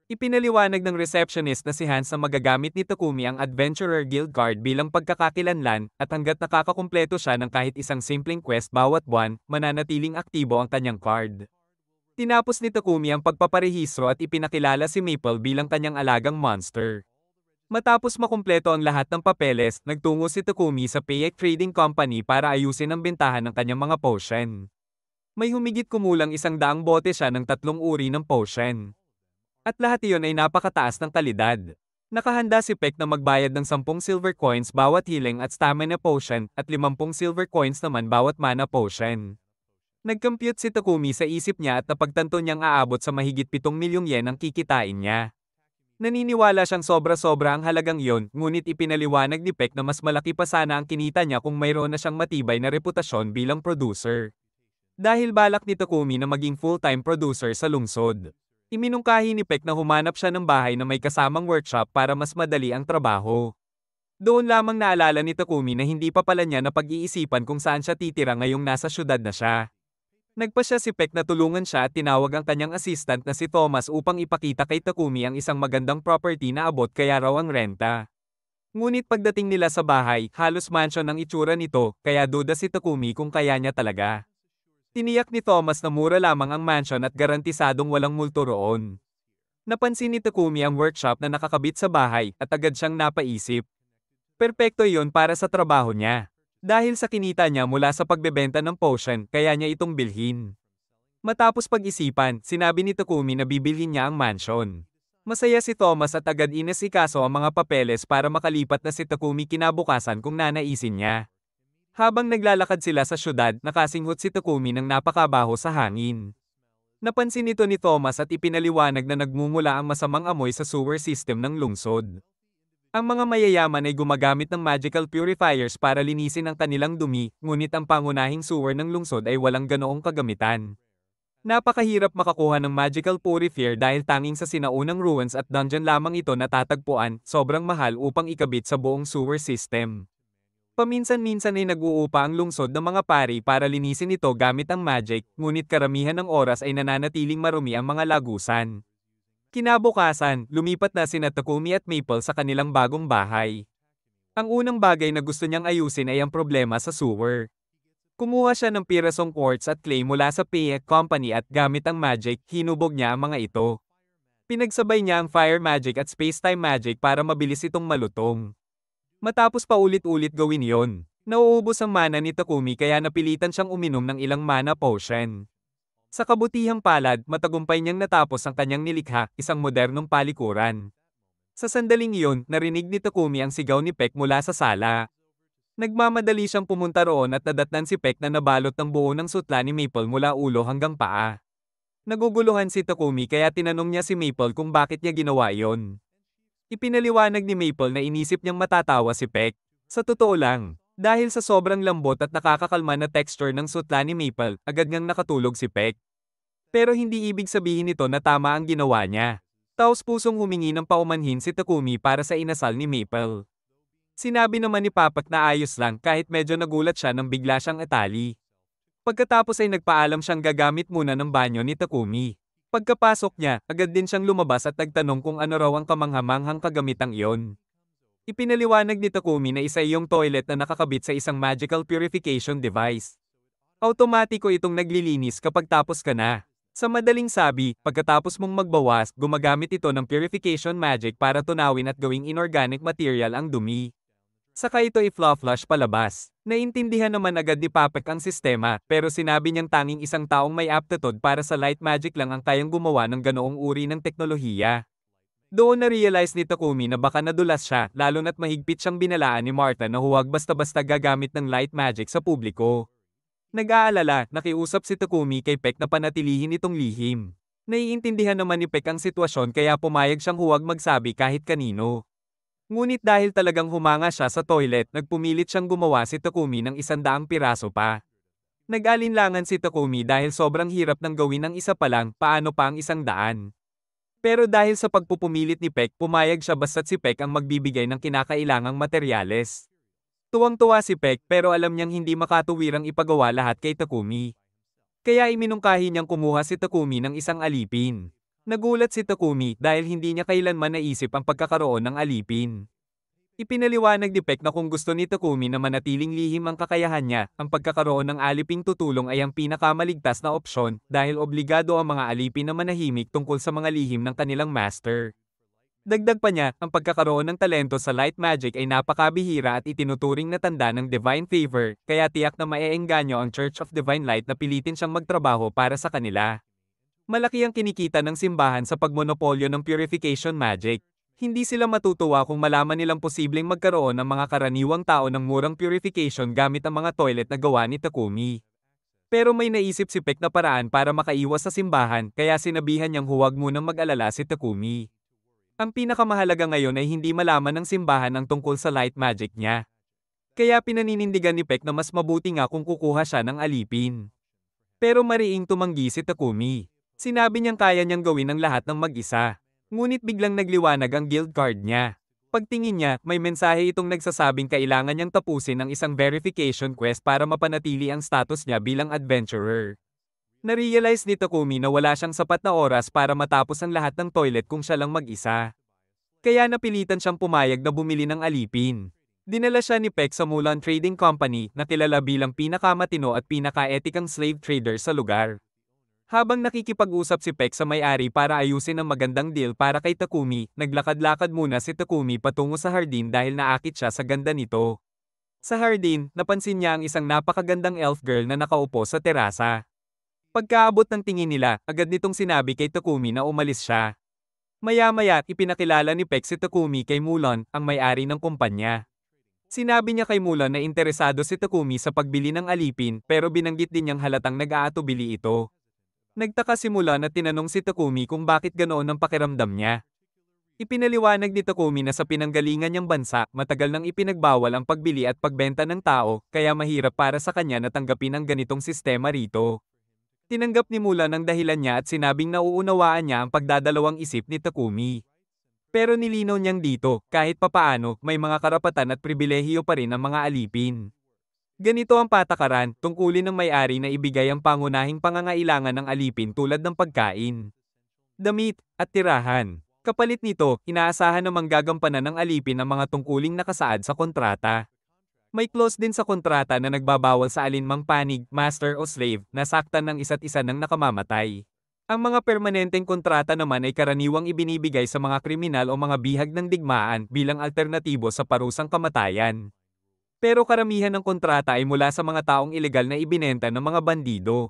Ipinaliwanag ng receptionist na si Hans na magagamit ni Takumi ang Adventurer Guild card bilang pagkakakilanlan, at hanggat nakakakumpleto siya ng kahit isang simpleng quest bawat buwan, mananatiling aktibo ang kanyang card. Tinapos ni Takumi ang pagpaparehistro at ipinakilala si Maple bilang kanyang alagang monster. Matapos makumpleto ang lahat ng papeles, nagtungo si Takumi sa Payek Trading Company para ayusin ang bentahan ng kanyang mga potion. May humigit kumulang 100 bote siya ng 3 uri ng potion. At lahat iyon ay napakataas ng kalidad. Nakahanda si Peck na magbayad ng 10 silver coins bawat healing at stamina potion, at 50 silver coins naman bawat mana potion. Nag-compute si Takumi sa isip niya at napagtanto niyang aabot sa mahigit 7 milyong yen ang kikitain niya. Naniniwala siyang sobra-sobra ang halagang iyon, ngunit ipinaliwanag ni Peck na mas malaki pa sana ang kinita niya kung mayroon na siyang matibay na reputasyon bilang producer. Dahil balak ni Takumi na maging full-time producer sa lungsod. Iminungkahi ni Peck na humanap siya ng bahay na may kasamang workshop para mas madali ang trabaho. Doon lamang naalala ni Takumi na hindi pa pala niya napag-iisipan kung saan siya titira ngayong nasa syudad na siya. Nagpasya si Peck na tulungan siya at tinawag ang kanyang assistant na si Thomas upang ipakita kay Takumi ang isang magandang property na abot kaya raw ang renta. Ngunit pagdating nila sa bahay, halos mansion ang itsura nito, kaya duda si Takumi kung kaya niya talaga. Tiniyak ni Thomas na mura lamang ang mansion at garantisadong walang multo roon. Napansin ni Takumi ang workshop na nakakabit sa bahay at agad siyang napaisip. Perpekto iyon para sa trabaho niya. Dahil sa kinita niya mula sa pagbebenta ng potion, kaya niya itong bilhin. Matapos pag-isipan, sinabi ni Takumi na bibilhin niya ang mansion. Masaya si Thomas at agad inasikaso ang mga papeles para makalipat na si Takumi kinabukasan kung nanaisin niya. Habang naglalakad sila sa syudad, nakasinghot si Takumi ng napakabaho sa hangin. Napansin ito ni Thomas at ipinaliwanag na nagmumula ang masamang amoy sa sewer system ng lungsod. Ang mga mayayaman ay gumagamit ng magical purifiers para linisin ang kanilang dumi, ngunit ang pangunahing sewer ng lungsod ay walang ganoong kagamitan. Napakahirap makakuha ng magical purifier dahil tanging sa sinaunang ruins at dungeon lamang ito natatagpuan, sobrang mahal upang ikabit sa buong sewer system. Paminsan-minsan ay nag-uupa ang lungsod ng mga pari para linisin ito gamit ang magic, ngunit karamihan ng oras ay nananatiling marumi ang mga lagusan. Kinabukasan, lumipat na sina Takumi at Maple sa kanilang bagong bahay. Ang unang bagay na gusto niyang ayusin ay ang problema sa sewer. Kumuha siya ng pirasong quartz at clay mula sa Payek Company at gamit ang magic, hinubog niya ang mga ito. Pinagsabay niya ang fire magic at space-time magic para mabilis itong malutong. Matapos paulit-ulit gawin yon, nauubos ang mana ni Takumi kaya napilitan siyang uminom ng ilang mana potion. Sa kabutihang palad, matagumpay niyang natapos ang kanyang nilikha, isang modernong palikuran. Sa sandaling iyon, narinig ni Takumi ang sigaw ni Peck mula sa sala. Nagmamadali siyang pumunta roon at nadatnan si Peck na nabalot ng buo ng sutla ni Maple mula ulo hanggang paa. Naguguluhan si Takumi kaya tinanong niya si Maple kung bakit niya ginawa iyon. Ipinaliwanag ni Maple na inisip niyang matatawa si Peck. Sa totoo lang, dahil sa sobrang lambot at nakakakalma na texture ng sutla ni Maple, agad ngang nakatulog si Peck. Pero hindi ibig sabihin nito na tama ang ginawa niya. Taos-pusong humingi ng paumanhin si Takumi para sa inasal ni Maple. Sinabi naman ni Papak na ayos lang kahit medyo nagulat siya nang bigla siyang atali. Pagkatapos ay nagpaalam siyang gagamit muna ng banyo ni Takumi. Pagkapasok niya, agad din siyang lumabas at nagtanong kung ano raw ang kamanghamanghang kagamitang iyon. Ipinaliwanag ni Takumi na isa iyong toilet na nakakabit sa isang magical purification device. Automatiko itong naglilinis kapag tapos ka na. Sa madaling sabi, pagkatapos mong magbawas, gumagamit ito ng purification magic para tunawin at gawing inorganic material ang dumi. Saka ito i-flush palabas. Naintindihan naman agad ni Papek ang sistema, pero sinabi niyang tanging isang taong may aptitude para sa light magic lang ang kayang gumawa ng ganoong uri ng teknolohiya. Doon na-realize ni Takumi na baka nadulas siya, lalo na't mahigpit siyang binalaan ni Martha na huwag basta-basta gagamit ng light magic sa publiko. Nag-aalala, nakiusap si Takumi kay Peck na panatilihin itong lihim. Naiintindihan naman ni Peck ang sitwasyon kaya pumayag siyang huwag magsabi kahit kanino. Ngunit dahil talagang humanga siya sa toilet, nagpumilit siyang gumawa si Takumi ng 100 piraso pa. Nag-alinlangan si Takumi dahil sobrang hirap ng gawin ng isa pa lang, paano pa ang 100. Pero dahil sa pagpupumilit ni Peck, pumayag siya basta't si Peck ang magbibigay ng kinakailangang materyales. Tuwang-tuwa si Peck pero alam niyang hindi makatuwirang ipagawa lahat kay Takumi. Kaya iminungkahi niyang kumuha si Takumi ng isang alipin. Nagulat si Takumi dahil hindi niya kailanman naisip ang pagkakaroon ng alipin. Ipinaliwanag ni Peck na kung gusto ni Takumi na manatiling lihim ang kakayahan niya, ang pagkakaroon ng aliping tutulong ay ang pinakamaligtas na opsyon dahil obligado ang mga alipin na manahimik tungkol sa mga lihim ng kanilang master. Dagdag pa niya, ang pagkakaroon ng talento sa light magic ay napakabihira at itinuturing na tanda ng divine favor, kaya tiyak na maeengganyo ang Church of Divine Light na pilitin siyang magtrabaho para sa kanila. Malaki ang kinikita ng simbahan sa pagmonopolyo ng purification magic. Hindi sila matutuwa kung malaman nilang posibleng magkaroon ng mga karaniwang tao ng murang purification gamit ang mga toilet na gawa ni Takumi. Pero may naisip si Peck na paraan para makaiwas sa simbahan kaya sinabihan niyang huwag munang mag-alala si Takumi. Ang pinakamahalaga ngayon ay hindi malaman ng simbahan ang tungkol sa light magic niya. Kaya pinaninindigan ni Peck na mas mabuti nga kung kukuha siya ng alipin. Pero mariing tumanggi si Takumi. Sinabi niyang kaya niyang gawin ang lahat ng mag-isa. Ngunit biglang nagliwanag ang guild card niya. Pagtingin niya, may mensahe itong nagsasabing kailangan niyang tapusin ang isang verification quest para mapanatili ang status niya bilang adventurer. Narealize ni Takumi na wala siyang sapat na oras para matapos ang lahat ng toilet kung siya lang mag-isa. Kaya napilitan siyang pumayag na bumili ng alipin. Dinala siya ni Peck sa Mulan Trading Company na kilala bilang pinakamatino at pinaka-etikang slave trader sa lugar. Habang nakikipag-usap si Peck sa may-ari para ayusin ang magandang deal para kay Takumi, naglakad-lakad muna si Takumi patungo sa hardin dahil naakit siya sa ganda nito. Sa hardin, napansin niya ang isang napakagandang elf girl na nakaupo sa terasa. Pagkaabot ng tingin nila, agad nitong sinabi kay Takumi na umalis siya. Maya-maya, ipinakilala ni Peck si Takumi kay Mulan, ang may-ari ng kumpanya. Sinabi niya kay Mulan na interesado si Takumi sa pagbili ng alipin pero binanggit din niyang halatang nag-aatubili ito. Nagtaka si Mulan at tinanong si Takumi kung bakit ganoon ang pakiramdam niya. Ipinaliwanag ni Takumi na sa pinanggalingan niyang bansa, matagal nang ipinagbawal ang pagbili at pagbenta ng tao, kaya mahirap para sa kanya na tanggapin ang ganitong sistema rito. Tinanggap ni Mulan ang dahilan niya at sinabing nauunawaan niya ang pagdadalawang isip ni Takumi. Pero nilinaw niyang dito, kahit papaano, may mga karapatan at pribilehiyo pa rin ang mga alipin. Ganito ang patakaran, tungkulin ng may-ari na ibigay ang pangunahing pangangailangan ng alipin tulad ng pagkain, damit, at tirahan. Kapalit nito, inaasahan na manggagampanan ng alipin ang mga tungkuling nakasaad sa kontrata. May clause din sa kontrata na nagbabawal sa alinmang panig, master o slave, na saktan ng isa't isa ng nakamamatay. Ang mga permanenteng kontrata naman ay karaniwang ibinibigay sa mga kriminal o mga bihag ng digmaan bilang alternatibo sa parusang kamatayan. Pero karamihan ng kontrata ay mula sa mga taong ilegal na ibinenta ng mga bandido.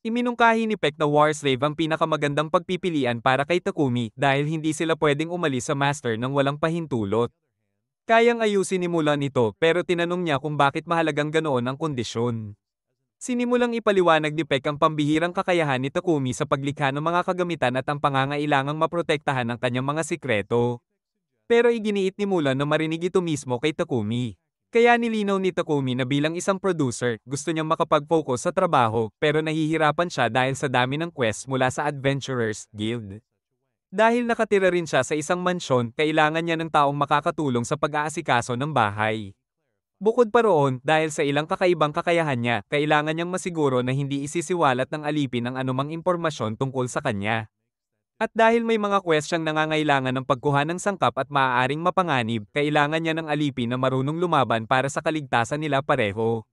Iminungkahi ni Peck na war slave ang pinakamagandang pagpipilian para kay Takumi dahil hindi sila pwedeng umalis sa master nang walang pahintulot. Kayang ayusin ni Mulan ito pero tinanong niya kung bakit mahalagang ganoon ang kondisyon. Sinimulang ipaliwanag ni Peck ang pambihirang kakayahan ni Takumi sa paglikha ng mga kagamitan at ang pangangailangang maprotektahan ang kanyang mga sikreto. Pero iginiit ni Mulan na marinig ito mismo kay Takumi. Kaya nilinaw ni Takumi na bilang isang producer, gusto niyang makapag-focus sa trabaho pero nahihirapan siya dahil sa dami ng quest mula sa Adventurers Guild. Dahil nakatira rin siya sa isang mansyon, kailangan niya ng taong makakatulong sa pag-aasikaso ng bahay. Bukod pa roon, dahil sa ilang kakaibang kakayahan niya, kailangan niyang masiguro na hindi isisiwalat ng alipin ang anumang impormasyon tungkol sa kanya. At dahil may mga questyang nangangailangan ng pagkuha ng sangkap at maaaring mapanganib, kailangan niya ng alipin na marunong lumaban para sa kaligtasan nila pareho.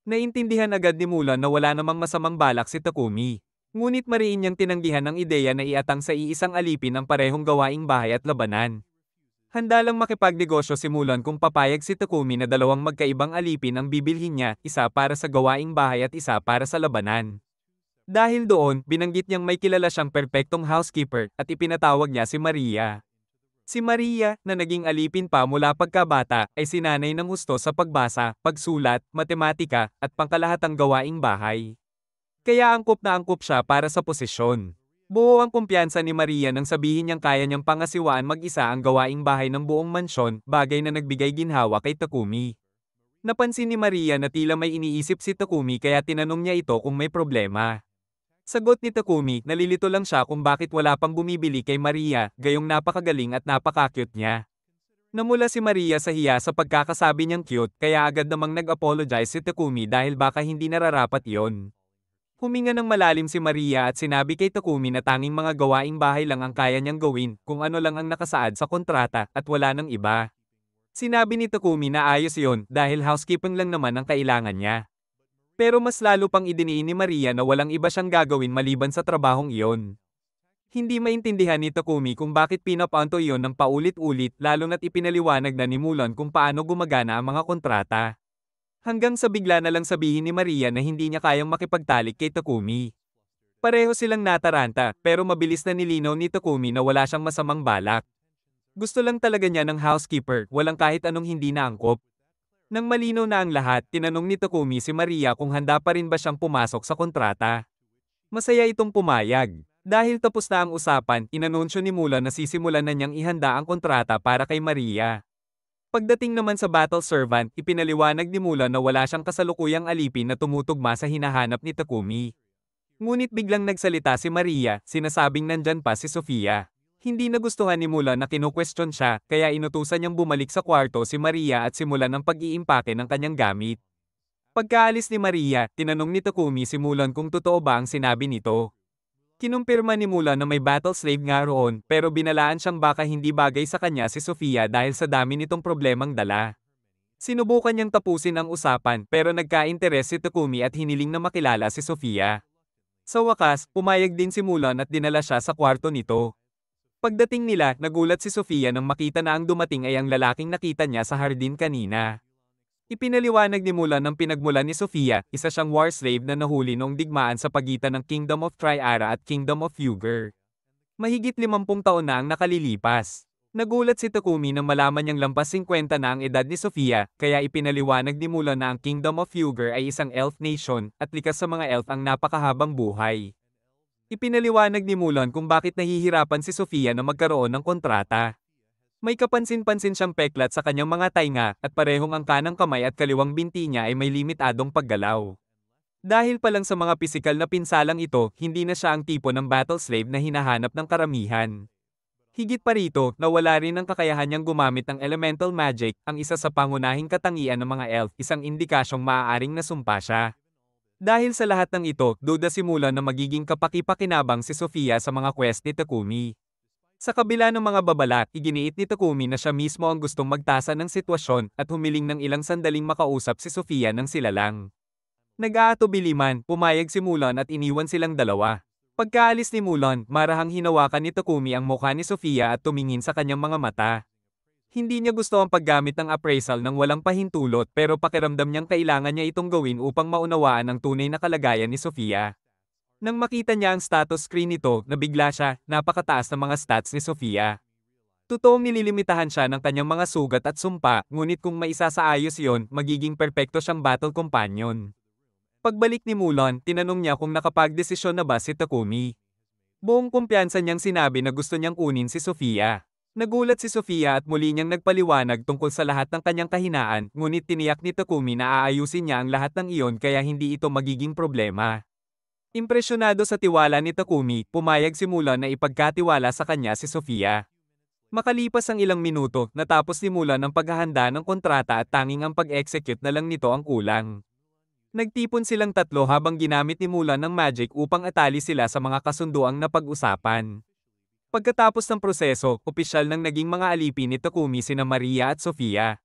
Naintindihan agad ni Mulan na wala namang masamang balak si Takumi. Ngunit mariin niyang tinanggihan ang ideya na iatang sa iisang alipin ang parehong gawaing bahay at labanan. Handa lang makipagnegosyo si Mulan kung papayag si Takumi na dalawang magkaibang alipin ang bibilhin niya, isa para sa gawaing bahay at isa para sa labanan. Dahil doon, binanggit niyang may kilala siyang perpektong housekeeper at ipinatawag niya si Maria. Si Maria, na naging alipin pa mula pagkabata, ay sinanay ng husto sa pagbasa, pagsulat, matematika, at pangkalahatang gawaing bahay. Kaya angkop na angkop siya para sa posisyon. Buo ang kumpiyansa ni Maria nang sabihin niyang kaya niyang pangasiwaan mag-isa ang gawaing bahay ng buong mansyon, bagay na nagbigay ginhawa kay Takumi. Napansin ni Maria na tila may iniisip si Takumi kaya tinanong niya ito kung may problema. Sagot ni Takumi, nalilito lang siya kung bakit wala pang bumibili kay Maria, gayong napakagaling at napaka-cute niya. Namula si Maria sa hiya sa pagkakasabi niyang cute, kaya agad namang nag-apologize si Takumi dahil baka hindi nararapat iyon. Huminga ng malalim si Maria at sinabi kay Takumi na tanging mga gawaing bahay lang ang kaya niyang gawin, kung ano lang ang nakasaad sa kontrata, at wala nang iba. Sinabi ni Takumi na ayos iyon dahil housekeeping lang naman ang kailangan niya. Pero mas lalo pang idiniin ni Maria na walang iba siyang gagawin maliban sa trabahong iyon. Hindi maintindihan ni Takumi kung bakit pinapanto iyon ng paulit-ulit lalo na't ipinaliwanag na ni Mulan kung paano gumagana ang mga kontrata. Hanggang sa bigla na lang sabihin ni Maria na hindi niya kayang makipagtalik kay Takumi. Pareho silang nataranta pero mabilis na nilinaw ni Takumi na wala siyang masamang balak. Gusto lang talaga niya ng housekeeper, walang kahit anong hindi naangkop. Nang malinaw na ang lahat, tinanong ni Takumi si Maria kung handa pa rin ba siyang pumasok sa kontrata. Masaya itong pumayag. Dahil tapos na ang usapan, inanunsyo ni Mulan na sisimulan na niyang ihanda ang kontrata para kay Maria. Pagdating naman sa battle servant, ipinaliwanag ni Mulan na wala siyang kasalukuyang alipin na tumutugma sa hinahanap ni Takumi. Ngunit biglang nagsalita si Maria, sinasabing nandyan pa si Sofia. Hindi nagustuhan ni Mulan na kinu-question siya, kaya inutusan niyang bumalik sa kwarto si Maria at simulan ng pag-iimpake ng kanyang gamit. Pagkaalis ni Maria, tinanong ni Takumi si Mulan kung totoo ba ang sinabi nito. Kinumpirma ni Mulan na may battle slave nga roon, pero binalaan siyang baka hindi bagay sa kanya si Sofia dahil sa dami nitong problemang dala. Sinubukan niyang tapusin ang usapan pero nagka-interes si Takumi at hiniling na makilala si Sofia. Sa wakas, pumayag din si Mulan at dinala siya sa kwarto nito. Pagdating nila, nagulat si Sofia nang makita na ang dumating ay ang lalaking nakita niya sa hardin kanina. Ipinaliwanag ni Mulan ng pinagmulan ni Sofia, isa siyang war slave na nahuli noong digmaan sa pagitan ng Kingdom of Triara at Kingdom of Fuger. Mahigit 50 taon na ang nakalilipas. Nagulat si Takumi nang malaman niyang lampas 50 na ang edad ni Sofia, kaya ipinaliwanag ni Mulan na ang Kingdom of Fuger ay isang elf nation, at likas sa mga elf ang napakahabang buhay. Ipinaliwanag ni Mulan kung bakit nahihirapan si Sofia na magkaroon ng kontrata. May kapansin-pansin siyang peklat sa kanyang mga tainga at parehong ang kanang kamay at kaliwang binti niya ay may limitadong paggalaw. Dahil pa lang sa mga pisikal na pinsalang ito, hindi na siya ang tipo ng battle slave na hinahanap ng karamihan. Higit pa rito, nawala rin ang kakayahan niyang gumamit ng elemental magic, ang isa sa pangunahing katangian ng mga elf, isang indikasyong maaaring nasumpa siya. Dahil sa lahat ng ito, duda simulan na magiging kapaki-pakinabang si Sofia sa mga quest ni Takumi. Sa kabila ng mga babala, iginiit ni Takumi na siya mismo ang gustong magtasa ng sitwasyon at humiling ng ilang sandaling makausap si Sofia nang sila lang. Nag-aatubili man, pumayag si Mulan at iniwan silang dalawa. Pagkaalis ni Mulan, marahang hinawakan ni Takumi ang mukha ni Sofia at tumingin sa kanyang mga mata. Hindi niya gusto ang paggamit ng appraisal ng walang pahintulot pero pakiramdam niyang kailangan niya itong gawin upang maunawaan ang tunay na kalagayan ni Sofia. Nang makita niya ang status screen nito, nabigla siya, napakataas ng mga stats ni Sofia. Totoong nililimitahan siya ng kanyang mga sugat at sumpa, ngunit kung maisasaayos yon, magiging perpekto siyang battle companion. Pagbalik ni Mulan, tinanong niya kung nakapagdesisyon na ba si Takumi. Buong kumpiyansa niyang sinabi na gusto niyang kunin si Sofia. Nagulat si Sofia at muli niyang nagpaliwanag tungkol sa lahat ng kanyang kahinaan, ngunit tiniyak ni Takumi na aayusin niya ang lahat ng iyon kaya hindi ito magiging problema. Impresyonado sa tiwala ni Takumi, pumayag si Mulan na ipagkatiwala sa kanya si Sofia. Makalipas ang ilang minuto, natapos ni Mulan ang paghahanda ng kontrata at tanging ang pag-execute na lang nito ang kulang. Nagtipon silang tatlo habang ginamit ni Mulan ng magic upang atali sila sa mga kasunduang napag-usapan. Pagkatapos ng proseso, opisyal nang naging mga alipin ni Takumi sina Maria at Sofia.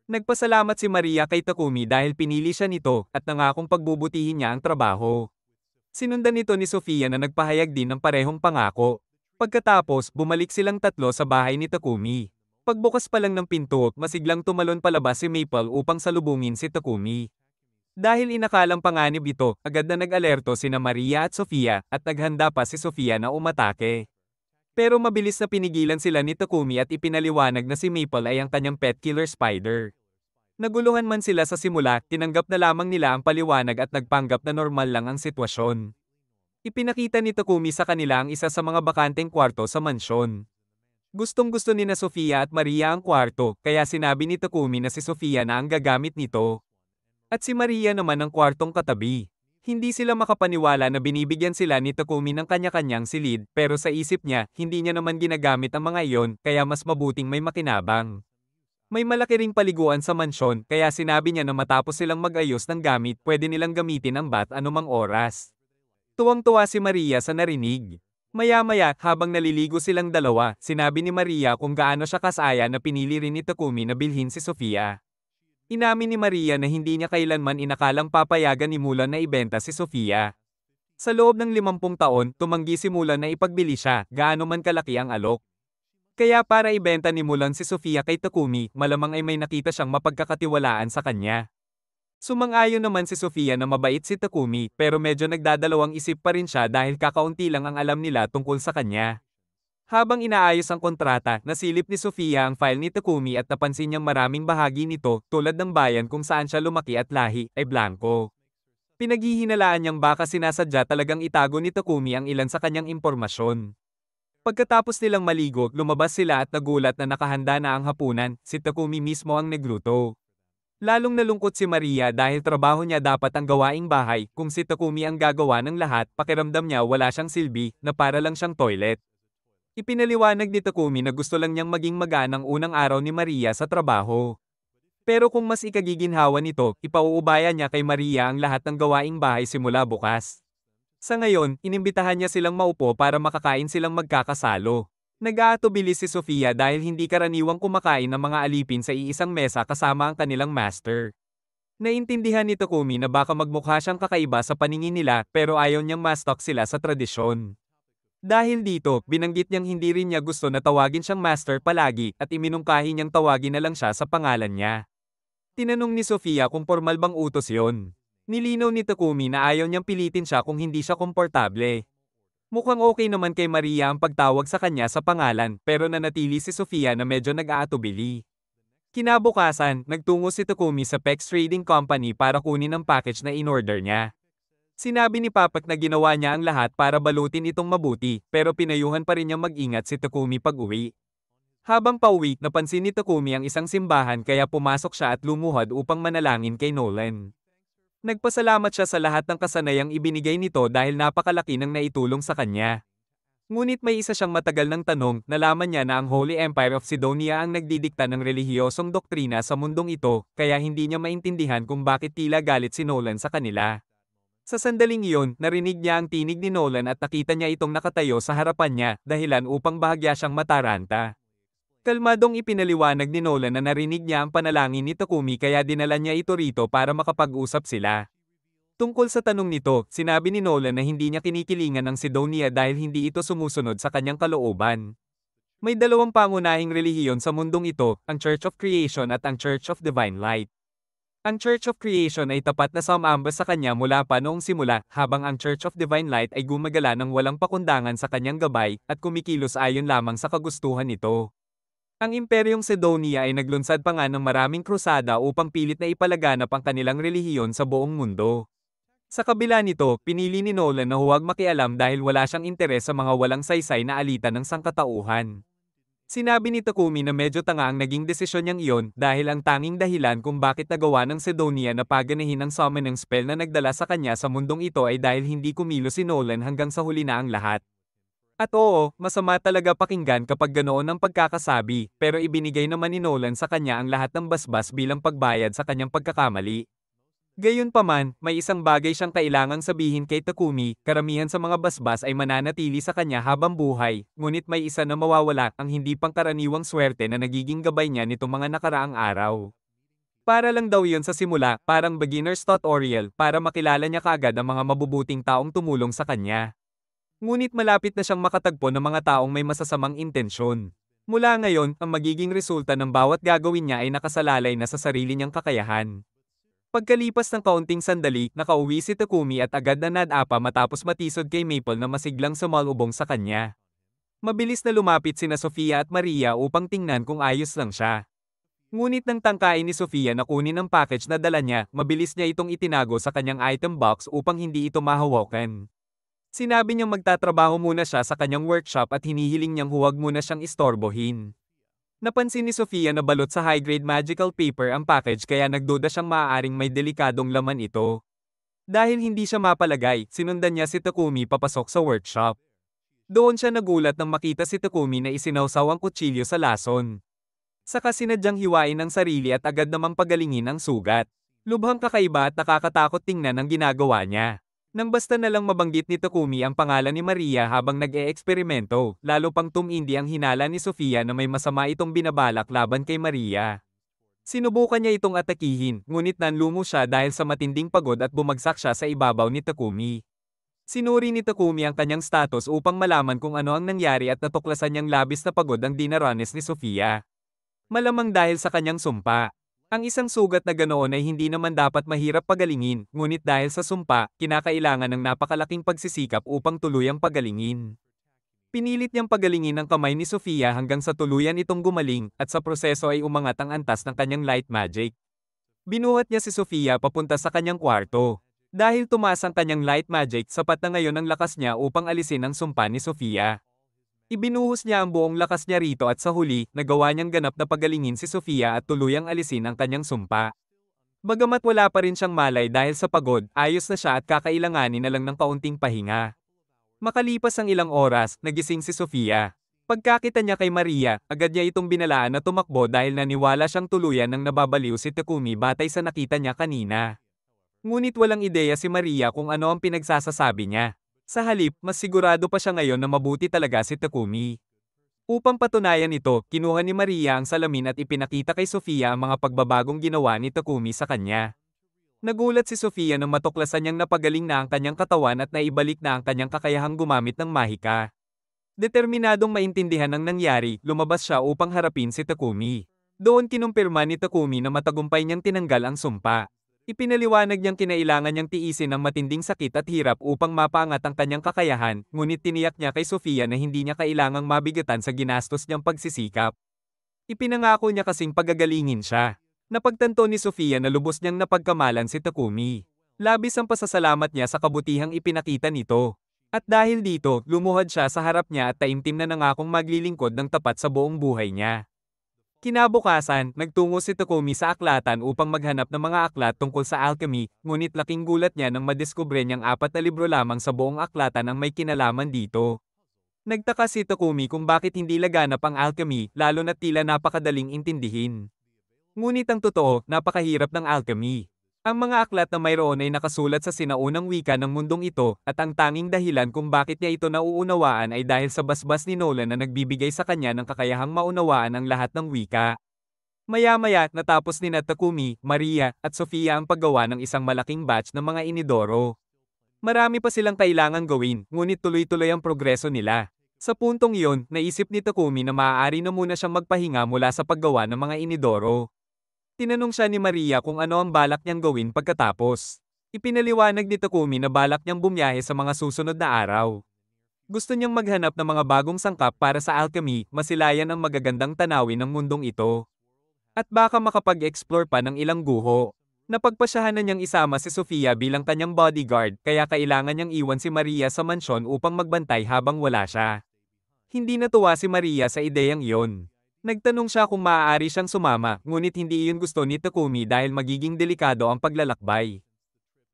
Nagpasalamat si Maria kay Takumi dahil pinili siya nito at nangakong pagbubutihin niya ang trabaho. Sinundan nito ni Sofia na nagpahayag din ng parehong pangako. Pagkatapos, bumalik silang tatlo sa bahay ni Takumi. Pagbukas pa lang ng pinto, masiglang tumalon palabas si Maple upang salubungin si Takumi. Dahil inakalang panganib ito, agad na nag-alerto sina Maria at Sofia, at naghanda pa si Sofia na umatake. Pero mabilis na pinigilan sila ni Takumi at ipinaliwanag na si Maple ay ang kanyang pet killer spider. Naguluhan man sila sa simula, tinanggap na lamang nila ang paliwanag at nagpanggap na normal lang ang sitwasyon. Ipinakita ni Takumi sa kanila ang isa sa mga bakanteng kwarto sa mansyon. Gustong-gusto ni na Sofia at Maria ang kwarto, kaya sinabi ni Takumi na si Sofia na ang gagamit nito. At si Maria naman ang kwartong katabi. Hindi sila makapaniwala na binibigyan sila ni Takumi ng kanya-kanyang silid, pero sa isip niya, hindi niya naman ginagamit ang mga iyon, kaya mas mabuting may makinabang. May malaki ring paliguan sa mansyon, kaya sinabi niya na matapos silang mag-ayos ng gamit, pwede nilang gamitin ang bath anumang oras. Tuwang-tuwa si Maria sa narinig. Maya-maya, habang naliligo silang dalawa, sinabi ni Maria kung gaano siya kasaya na pinili rin ni Takumi na bilhin si Sofia. Inamin ni Maria na hindi niya kailanman inakalang papayagan ni Mulan na ibenta si Sofia. Sa loob ng 50 taon, tumanggi si Mulan na ipagbili siya, gaano man kalaki ang alok. Kaya para ibenta ni Mulan si Sofia kay Takumi, malamang ay may nakita siyang mapagkakatiwalaan sa kanya. Sumang-ayon naman si Sofia na mabait si Takumi, pero medyo nagdadalawang isip pa rin siya dahil kakaunti lang ang alam nila tungkol sa kanya. Habang inaayos ang kontrata, nasilip ni Sofia ang file ni Takumi at napansin niyang maraming bahagi nito, tulad ng bayan kung saan siya lumaki at lahi, ay blanko. Pinaghihinalaan niyang baka sinasadya talagang itago ni Takumi ang ilan sa kanyang impormasyon. Pagkatapos nilang maligo, lumabas sila at nagulat na nakahanda na ang hapunan, si Takumi mismo ang nagluto. Lalong nalungkot si Maria dahil trabaho niya dapat ang gawaing bahay, kung si Takumi ang gagawa ng lahat, pakiramdam niya wala siyang silbi, na para lang siyang toilet. Ipinaliwanag ni Takumi na gusto lang niyang maging magaan ang unang araw ni Maria sa trabaho. Pero kung mas ikagiginhawa nito, ipauubaya niya kay Maria ang lahat ng gawaing bahay simula bukas. Sa ngayon, inimbitahan niya silang maupo para makakain silang magkakasalo. Nag-aatubili si Sofia dahil hindi karaniwang kumakain ng mga alipin sa iisang mesa kasama ang kanilang master. Naintindihan ni Takumi na baka magmukha siyang kakaiba sa paningin nila pero ayaw niyang mastok sila sa tradisyon. Dahil dito, binanggit niyang hindi rin niya gusto na tawagin siyang master palagi at iminungkahi niyang tawagin na lang siya sa pangalan niya. Tinanong ni Sofia kung formal bang utos yon. Nilinaw ni Takumi na ayaw niyang pilitin siya kung hindi siya komportable. Mukhang okay naman kay Maria ang pagtawag sa kanya sa pangalan pero nanatili si Sofia na medyo nag-aatubili. Kinabukasan, nagtungo si Takumi sa Pex Trading Company para kunin ang package na in-order niya. Sinabi ni Papak na ginawa niya ang lahat para balutin itong mabuti, pero pinayuhan pa rin niyang mag-ingat si Takumi pag-uwi. Habang pauwi, napansin ni Takumi ang isang simbahan kaya pumasok siya at lumuhod upang manalangin kay Nolan. Nagpasalamat siya sa lahat ng kasanayang ibinigay nito dahil napakalaki ng naitulong sa kanya. Ngunit may isa siyang matagal ng tanong, nalaman niya na ang Holy Empire of Sidonia ang nagdidikta ng relihiyosong doktrina sa mundong ito, kaya hindi niya maintindihan kung bakit tila galit si Nolan sa kanila. Sa sandaling iyon, narinig niya ang tinig ni Nolan at nakita niya itong nakatayo sa harapan niya, dahilan upang bahagya siyang mataranta. Kalmadong ipinaliwanag ni Nolan na narinig niya ang panalangin ni Takumi kaya dinala niya ito rito para makapag-usap sila. Tungkol sa tanong nito, sinabi ni Nolan na hindi niya kinikilingan ang Sidonia dahil hindi ito sumusunod sa kanyang kalooban. May dalawang pangunahing relihiyon sa mundong ito, ang Church of Creation at ang Church of Divine Light. Ang Church of Creation ay tapat na sumamba sa kanya mula pa noong simula, habang ang Church of Divine Light ay gumagala ng walang pakundangan sa kanyang gabay, at kumikilos ayon lamang sa kagustuhan nito. Ang Imperyong Sidonia ay naglunsad pa nga ng maraming krusada upang pilit na ipalaganap ang kanilang relihiyon sa buong mundo. Sa kabila nito, pinili ni Nolan na huwag makialam dahil wala siyang interes sa mga walang saysay na alitan ng sangkatauhan. Sinabi ni Takumi na medyo tanga ang naging desisyon niyang iyon dahil ang tanging dahilan kung bakit nagawa ng Sidonia na paganahin ang summoning spell na nagdala sa kanya sa mundong ito ay dahil hindi kumilos si Nolan hanggang sa huli na ang lahat. At oo, masama talaga pakinggan kapag ganoon ang pagkakasabi, pero ibinigay naman ni Nolan sa kanya ang lahat ng basbas bilang pagbayad sa kanyang pagkakamali. Gayunpaman, may isang bagay siyang kailangang sabihin kay Takumi, karamihan sa mga basbas ay mananatili sa kanya habang buhay, ngunit may isa na mawawala, ang hindi pangkaraniwang swerte na nagiging gabay niya nitong mga nakaraang araw. Para lang daw yun sa simula, parang beginner's tutorial, para makilala niya kaagad ang mga mabubuting taong tumulong sa kanya. Ngunit malapit na siyang makatagpo ng mga taong may masasamang intensyon. Mula ngayon, ang magiging resulta ng bawat gagawin niya ay nakasalalay na sa sarili niyang kakayahan. Pagkalipas ng kaunting sandali, nakauwi si Takumi at agad na nadapa matapos matisod kay Maple na masiglang sumalubong sa kanya. Mabilis na lumapit sina Sofia at Maria upang tingnan kung ayos lang siya. Ngunit nang tangkain ni Sofia na kunin ang package na dala niya, mabilis niya itong itinago sa kanyang item box upang hindi ito mahawakan. Sinabi niyang magtatrabaho muna siya sa kanyang workshop at hinihiling niyang huwag muna siyang istorbohin. Napansin ni Sofia na balot sa high-grade magical paper ang package kaya nagduda siyang maaaring may delikadong laman ito. Dahil hindi siya mapalagay, sinundan niya si Takumi papasok sa workshop. Doon siya nagulat nang makita si Takumi na isinawsaw ang kutsilyo sa lason. Saka sinadyang hiwain ang sarili at agad namang pagalingin ang sugat. Lubhang kakaiba at nakakatakot tingnan ang ginagawa niya. Nang basta na lang mabanggit ni Takumi ang pangalan ni Maria habang nag-e-eksperimento, lalo pang tumindi ang hinala ni Sofia na may masama itong binabalak laban kay Maria. Sinubukan niya itong atakihin, ngunit nanlumo siya dahil sa matinding pagod at bumagsak siya sa ibabaw ni Takumi. Sinuri ni Takumi ang kanyang status upang malaman kung ano ang nangyari at natuklasan niyang labis na pagod ang dinaranas ni Sofia. Malamang dahil sa kanyang sumpa. Ang isang sugat na ganoon ay hindi naman dapat mahirap pagalingin, ngunit dahil sa sumpa, kinakailangan ng napakalaking pagsisikap upang tuluyang pagalingin. Pinilit niyang pagalingin ang kamay ni Sofia hanggang sa tuluyan itong gumaling, at sa proseso ay umangat ang antas ng kanyang light magic. Binuhat niya si Sofia papunta sa kanyang kwarto. Dahil tumaas ang kanyang light magic, sapat na ngayon ang lakas niya upang alisin ang sumpa ni Sofia. Ibinuhos niya ang buong lakas niya rito at sa huli, nagawa niyang ganap na pagalingin si Sofia at tuluyang alisin ang kanyang sumpa. Bagamat wala pa rin siyang malay dahil sa pagod, ayos na siya at kakailanganin na lang ng kaunting pahinga. Makalipas ang ilang oras, nagising si Sofia. Pagkakita niya kay Maria, agad niya itong binalaan na tumakbo dahil naniwala siyang tuluyan ng nababaliw si Takumi batay sa nakita niya kanina. Ngunit walang ideya si Maria kung ano ang pinagsasasabi niya. Sa halip, mas sigurado pa siya ngayon na mabuti talaga si Takumi. Upang patunayan ito, kinuha ni Maria ang salamin at ipinakita kay Sofia ang mga pagbabagong ginawa ni Takumi sa kanya. Nagulat si Sofia nang matuklasan niyang napagaling na ang kanyang katawan at naibalik na ang kanyang kakayahang gumamit ng mahika. Determinadong maintindihan ang nangyari, lumabas siya upang harapin si Takumi. Doon kinumpirma ni Takumi na matagumpay niyang tinanggal ang sumpa. Ipinaliwanag niyang kinailangan niyang tiisin ang matinding sakit at hirap upang mapaangat ang kanyang kakayahan, ngunit tiniyak niya kay Sofia na hindi niya kailangang mabigatan sa ginastos niyang pagsisikap. Ipinangako niya kasing pagagalingin siya. Napagtanto ni Sofia na lubos niyang napagkamalan si Takumi. Labis ang pasasalamat niya sa kabutihang ipinakita nito. At dahil dito, lumuhad siya sa harap niya at taimtim na nangakong maglilingkod ng tapat sa buong buhay niya. Kinabukasan, nagtungo si Takumi sa aklatan upang maghanap ng mga aklat tungkol sa alchemy, ngunit laking gulat niya nang madiskubre niyang 4 na libro lamang sa buong aklatan ang may kinalaman dito. Nagtaka si Takumi kung bakit hindi laganap ang alchemy, lalo na tila napakadaling intindihin. Ngunit ang totoo, napakahirap ng alchemy. Ang mga aklat na mayroon ay nakasulat sa sinaunang wika ng mundong ito, at ang tanging dahilan kung bakit niya ito nauunawaan ay dahil sa basbas ni Nolan na nagbibigay sa kanya ng kakayahang maunawaan ang lahat ng wika. Maya-maya, natapos ni Takumi, Maria, at Sofia ang paggawa ng isang malaking batch ng mga inidoro. Marami pa silang kailangang gawin, ngunit tuloy-tuloy ang progreso nila. Sa puntong iyon, naisip ni Takumi na maaari na muna siyang magpahinga mula sa paggawa ng mga inidoro. Tinanong siya ni Maria kung ano ang balak niyang gawin pagkatapos. Ipinaliwanag ni Takumi na balak niyang bumiyahe sa mga susunod na araw. Gusto niyang maghanap ng mga bagong sangkap para sa alchemy, masilayan ang magagandang tanawin ng mundong ito. At baka makapag-explore pa ng ilang guho. Napagpasyahan na niyang isama si Sofia bilang kanyang bodyguard, kaya kailangan niyang iwan si Maria sa mansyon upang magbantay habang wala siya. Hindi natuwa si Maria sa ideyang iyon. Nagtanong siya kung maaari siyang sumama, ngunit hindi iyon gusto ni Takumi dahil magiging delikado ang paglalakbay.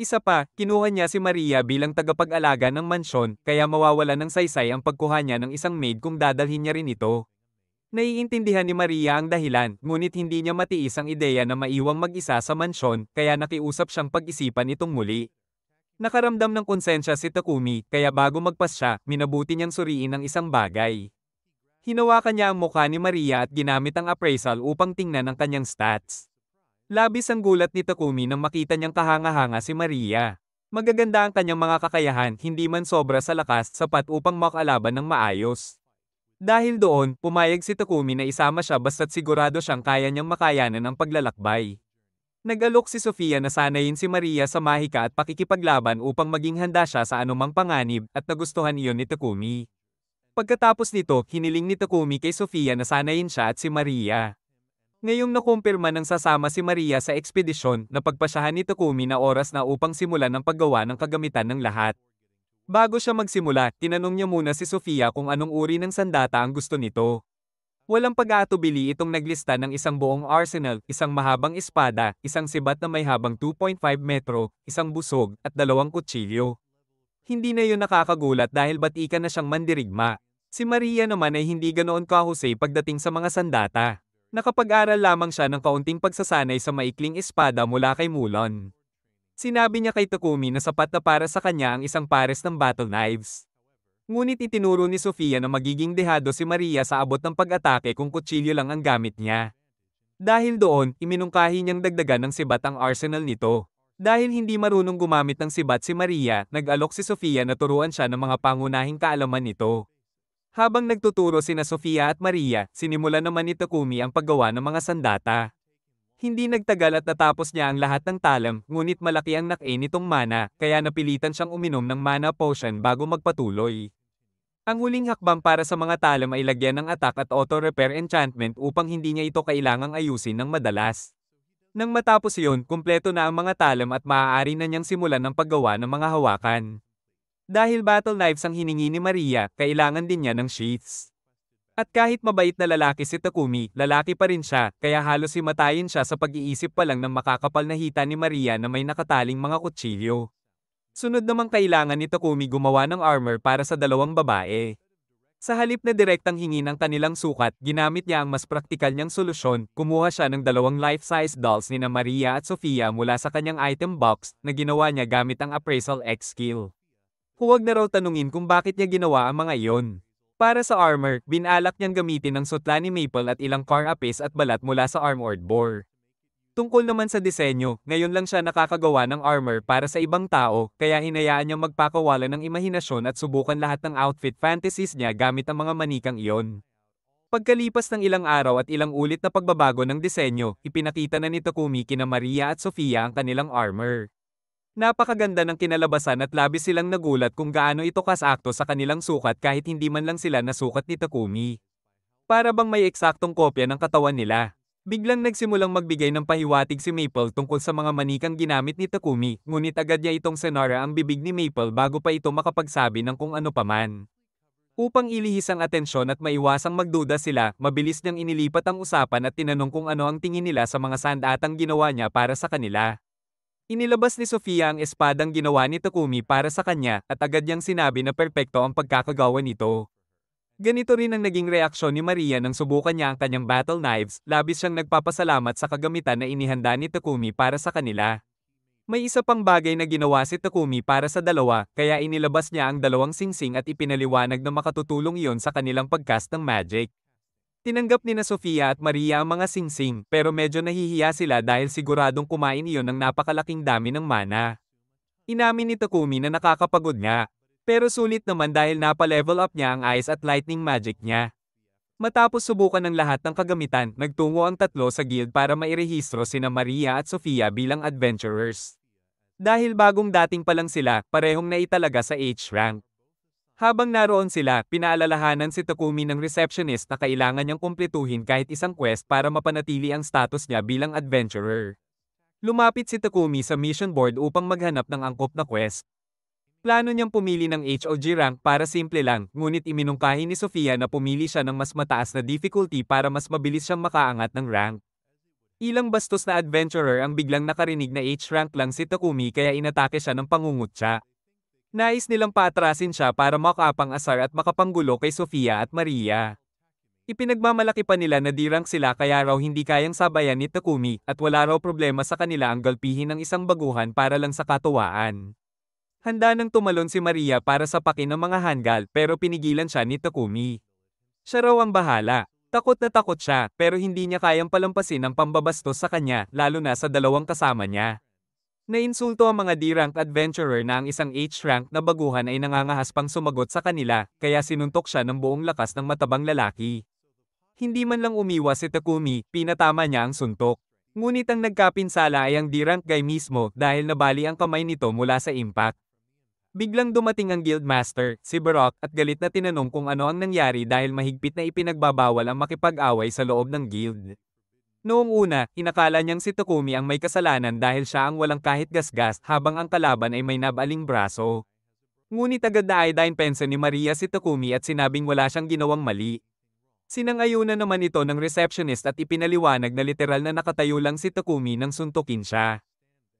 Isa pa, kinuha niya si Maria bilang tagapag-alaga ng mansyon, kaya mawawala ng saysay ang pagkuha niya ng isang maid kung dadalhin niya rin ito. Naiintindihan ni Maria ang dahilan, ngunit hindi niya matiis ang ideya na maiwang mag-isa sa mansyon, kaya nakiusap siyang pag-isipan itong muli. Nakaramdam ng konsensya si Takumi, kaya bago magpasya, minabuti niyang suriin ang isang bagay. Hinawakan niya ang mukha ni Maria at ginamit ang appraisal upang tingnan ang kanyang stats. Labis ang gulat ni Takumi nang makita niyang kahanga-hanga si Maria. Magaganda ang kanyang mga kakayahan, hindi man sobra sa lakas, sapat upang makalaban ng maayos. Dahil doon, pumayag si Takumi na isama siya basta't sigurado siyang kaya niyang makayanan ang paglalakbay. Nag-alok si Sofia na sanayin si Maria sa mahika at pakikipaglaban upang maging handa siya sa anumang panganib, at nagustuhan iyon ni Takumi. Pagkatapos nito, hiniling ni Takumi kay Sofia na sanayin siya at si Maria. Ngayong nakumpirma ng sasama si Maria sa ekspedisyon, napagpasyahan ni Takumi na oras na upang simulan ang paggawa ng kagamitan ng lahat. Bago siya magsimula, tinanong niya muna si Sofia kung anong uri ng sandata ang gusto nito. Walang pag-aatubili itong naglista ng isang buong arsenal, isang mahabang espada, isang sibat na may habang 2.5 metro, isang busog, at 2 kutsilyo. Hindi na yun nakakagulat dahil batikan na siyang mandirigma. Si Maria naman ay hindi ganoon kahusay pagdating sa mga sandata. Nakapag-aral lamang siya ng kaunting pagsasanay sa maikling espada mula kay Mulon. Sinabi niya kay Takumi na sapat na para sa kanya ang isang pares ng battle knives. Ngunit itinuro ni Sofia na magiging dehado si Maria sa abot ng pag-atake kung kutsilyo lang ang gamit niya. Dahil doon, iminungkahi niyang dagdagan ng sibat ang arsenal nito. Dahil hindi marunong gumamit ng sibat si Maria, nag-alok si Sofia na turuan siya ng mga pangunahing kaalaman nito. Habang nagtuturo sina Sofia at Maria, sinimulan naman ni Takumi ang paggawa ng mga sandata. Hindi nagtagal at natapos niya ang lahat ng talam, ngunit malaki ang nak-e nitong mana, kaya napilitan siyang uminom ng mana potion bago magpatuloy. Ang huling hakbang para sa mga talam ay lagyan ng attack at auto-repair enchantment upang hindi niya ito kailangang ayusin ng madalas. Nang matapos iyon, kumpleto na ang mga talam at maaari na niyang simulan ang paggawa ng mga hawakan. Dahil battle knives ang hiningi ni Maria, kailangan din niya ng sheaths. At kahit mabait na lalaki si Takumi, lalaki pa rin siya, kaya halos himatayin siya sa pag-iisip pa lang ng makakapal na hita ni Maria na may nakataling mga kutsilyo. Sunod namang kailangan ni Takumi gumawa ng armor para sa 2 babae. Sa halip na direktang hingi ng kanilang sukat, ginamit niya ang mas praktikal niyang solusyon, kumuha siya ng 2 life-size dolls nina Maria at Sofia mula sa kanyang item box, na ginawa niya gamit ang appraisal X skill. Huwag na raw tanungin kung bakit niya ginawa ang mga iyon. Para sa armor, binalak niyang gamitin ang sutla ni Maple at ilang carapace at balat mula sa armored boar. Tungkol naman sa disenyo, ngayon lang siya nakakagawa ng armor para sa ibang tao, kaya hinayaan niyang magpakawala ng imahinasyon at subukan lahat ng outfit fantasies niya gamit ang mga manikang iyon. Pagkalipas ng ilang araw at ilang ulit na pagbabago ng disenyo, ipinakita na ni Takumi kina Maria at Sofia ang kanilang armor. Napakaganda ng kinalabasan at labis silang nagulat kung gaano ito kasakto sa kanilang sukat kahit hindi man lang sila nasukat ni Takumi. Para bang may eksaktong kopya ng katawan nila. Biglang nagsimulang magbigay ng pahiwatig si Maple tungkol sa mga manikang ginamit ni Takumi, ngunit agad niya itong senara ang bibig ni Maple bago pa ito makapagsabi ng kung ano paman. Upang ilihis ang atensyon at maiwasang magduda sila, mabilis niyang inilipat ang usapan at tinanong kung ano ang tingin nila sa mga sandatang ginawa niya para sa kanila. Inilabas ni Sofia ang espadang ginawa ni Takumi para sa kanya at agad niyang sinabi na perpekto ang pagkakagawa nito. Ganito rin ang naging reaksyon ni Maria nang subukan niya ang kanyang battle knives, labis siyang nagpapasalamat sa kagamitan na inihanda ni Takumi para sa kanila. May isa pang bagay na ginawa si Takumi para sa dalawa, kaya inilabas niya ang dalawang singsing at ipinaliwanag na makatutulong iyon sa kanilang pagcast ng magic. Tinanggap ni na Sofia at Maria ang mga singsing, pero medyo nahihiya sila dahil siguradong kumain iyon ng napakalaking dami ng mana. Inamin ni Takumi na nakakapagod nga. Pero sulit naman dahil napa-level up niya ang ice at lightning magic niya. Matapos subukan ng lahat ng kagamitan, nagtungo ang tatlo sa guild para mairehistro sina Maria at Sofia bilang adventurers. Dahil bagong dating pa lang sila, parehong naitalaga sa H rank. Habang naroon sila, pinaalalahanan si Takumi ng receptionist na kailangan niyang kumpletuhin kahit isang quest para mapanatili ang status niya bilang adventurer. Lumapit si Takumi sa mission board upang maghanap ng angkop na quest. Plano niyang pumili ng HOG rank para simple lang, ngunit iminungkahi ni Sofia na pumili siya ng mas mataas na difficulty para mas mabilis siyang makaangat ng rank. Ilang bastos na adventurer ang biglang nakarinig na H rank lang si Takumi kaya inatake siya ng pangungutya. Nais nilang paatrasin siya para makapang-asar at makapanggulo kay Sofia at Maria. Ipinagmamalaki pa nila na di rank sila kaya raw hindi kayang sabayan ni Takumi at wala raw problema sa kanila ang galpihin ng isang baguhan para lang sa katuwaan. Handa nang tumalon si Maria para sapakin ang mga hanggal pero pinigilan siya ni Takumi. Siya raw ang bahala. Takot na takot siya pero hindi niya kayang palampasin ang pambabastos sa kanya lalo na sa dalawang kasama niya. Nainsulto ang mga D-rank adventurer na ang isang H-rank na baguhan ay nangangahas pang sumagot sa kanila, kaya sinuntok siya ng buong lakas ng matabang lalaki. Hindi man lang umiwas si Takumi, pinatama niya ang suntok. Ngunit ang nagkapinsala ay ang D-rank guy mismo dahil nabali ang kamay nito mula sa impact. Biglang dumating ang guildmaster, si Baroque, at galit na tinanong kung ano ang nangyari dahil mahigpit na ipinagbabawal ang makipag-away sa loob ng guild. Noong una, inakala niyang si Takumi ang may kasalanan dahil siya ang walang kahit gasgas habang ang kalaban ay may nabaling braso. Ngunit agad na iodine pensa ni Maria si Takumi at sinabing wala siyang ginawang mali. Sinangayunan naman ito ng receptionist at ipinaliwanag na literal na nakatayo lang si Takumi nang suntukin siya.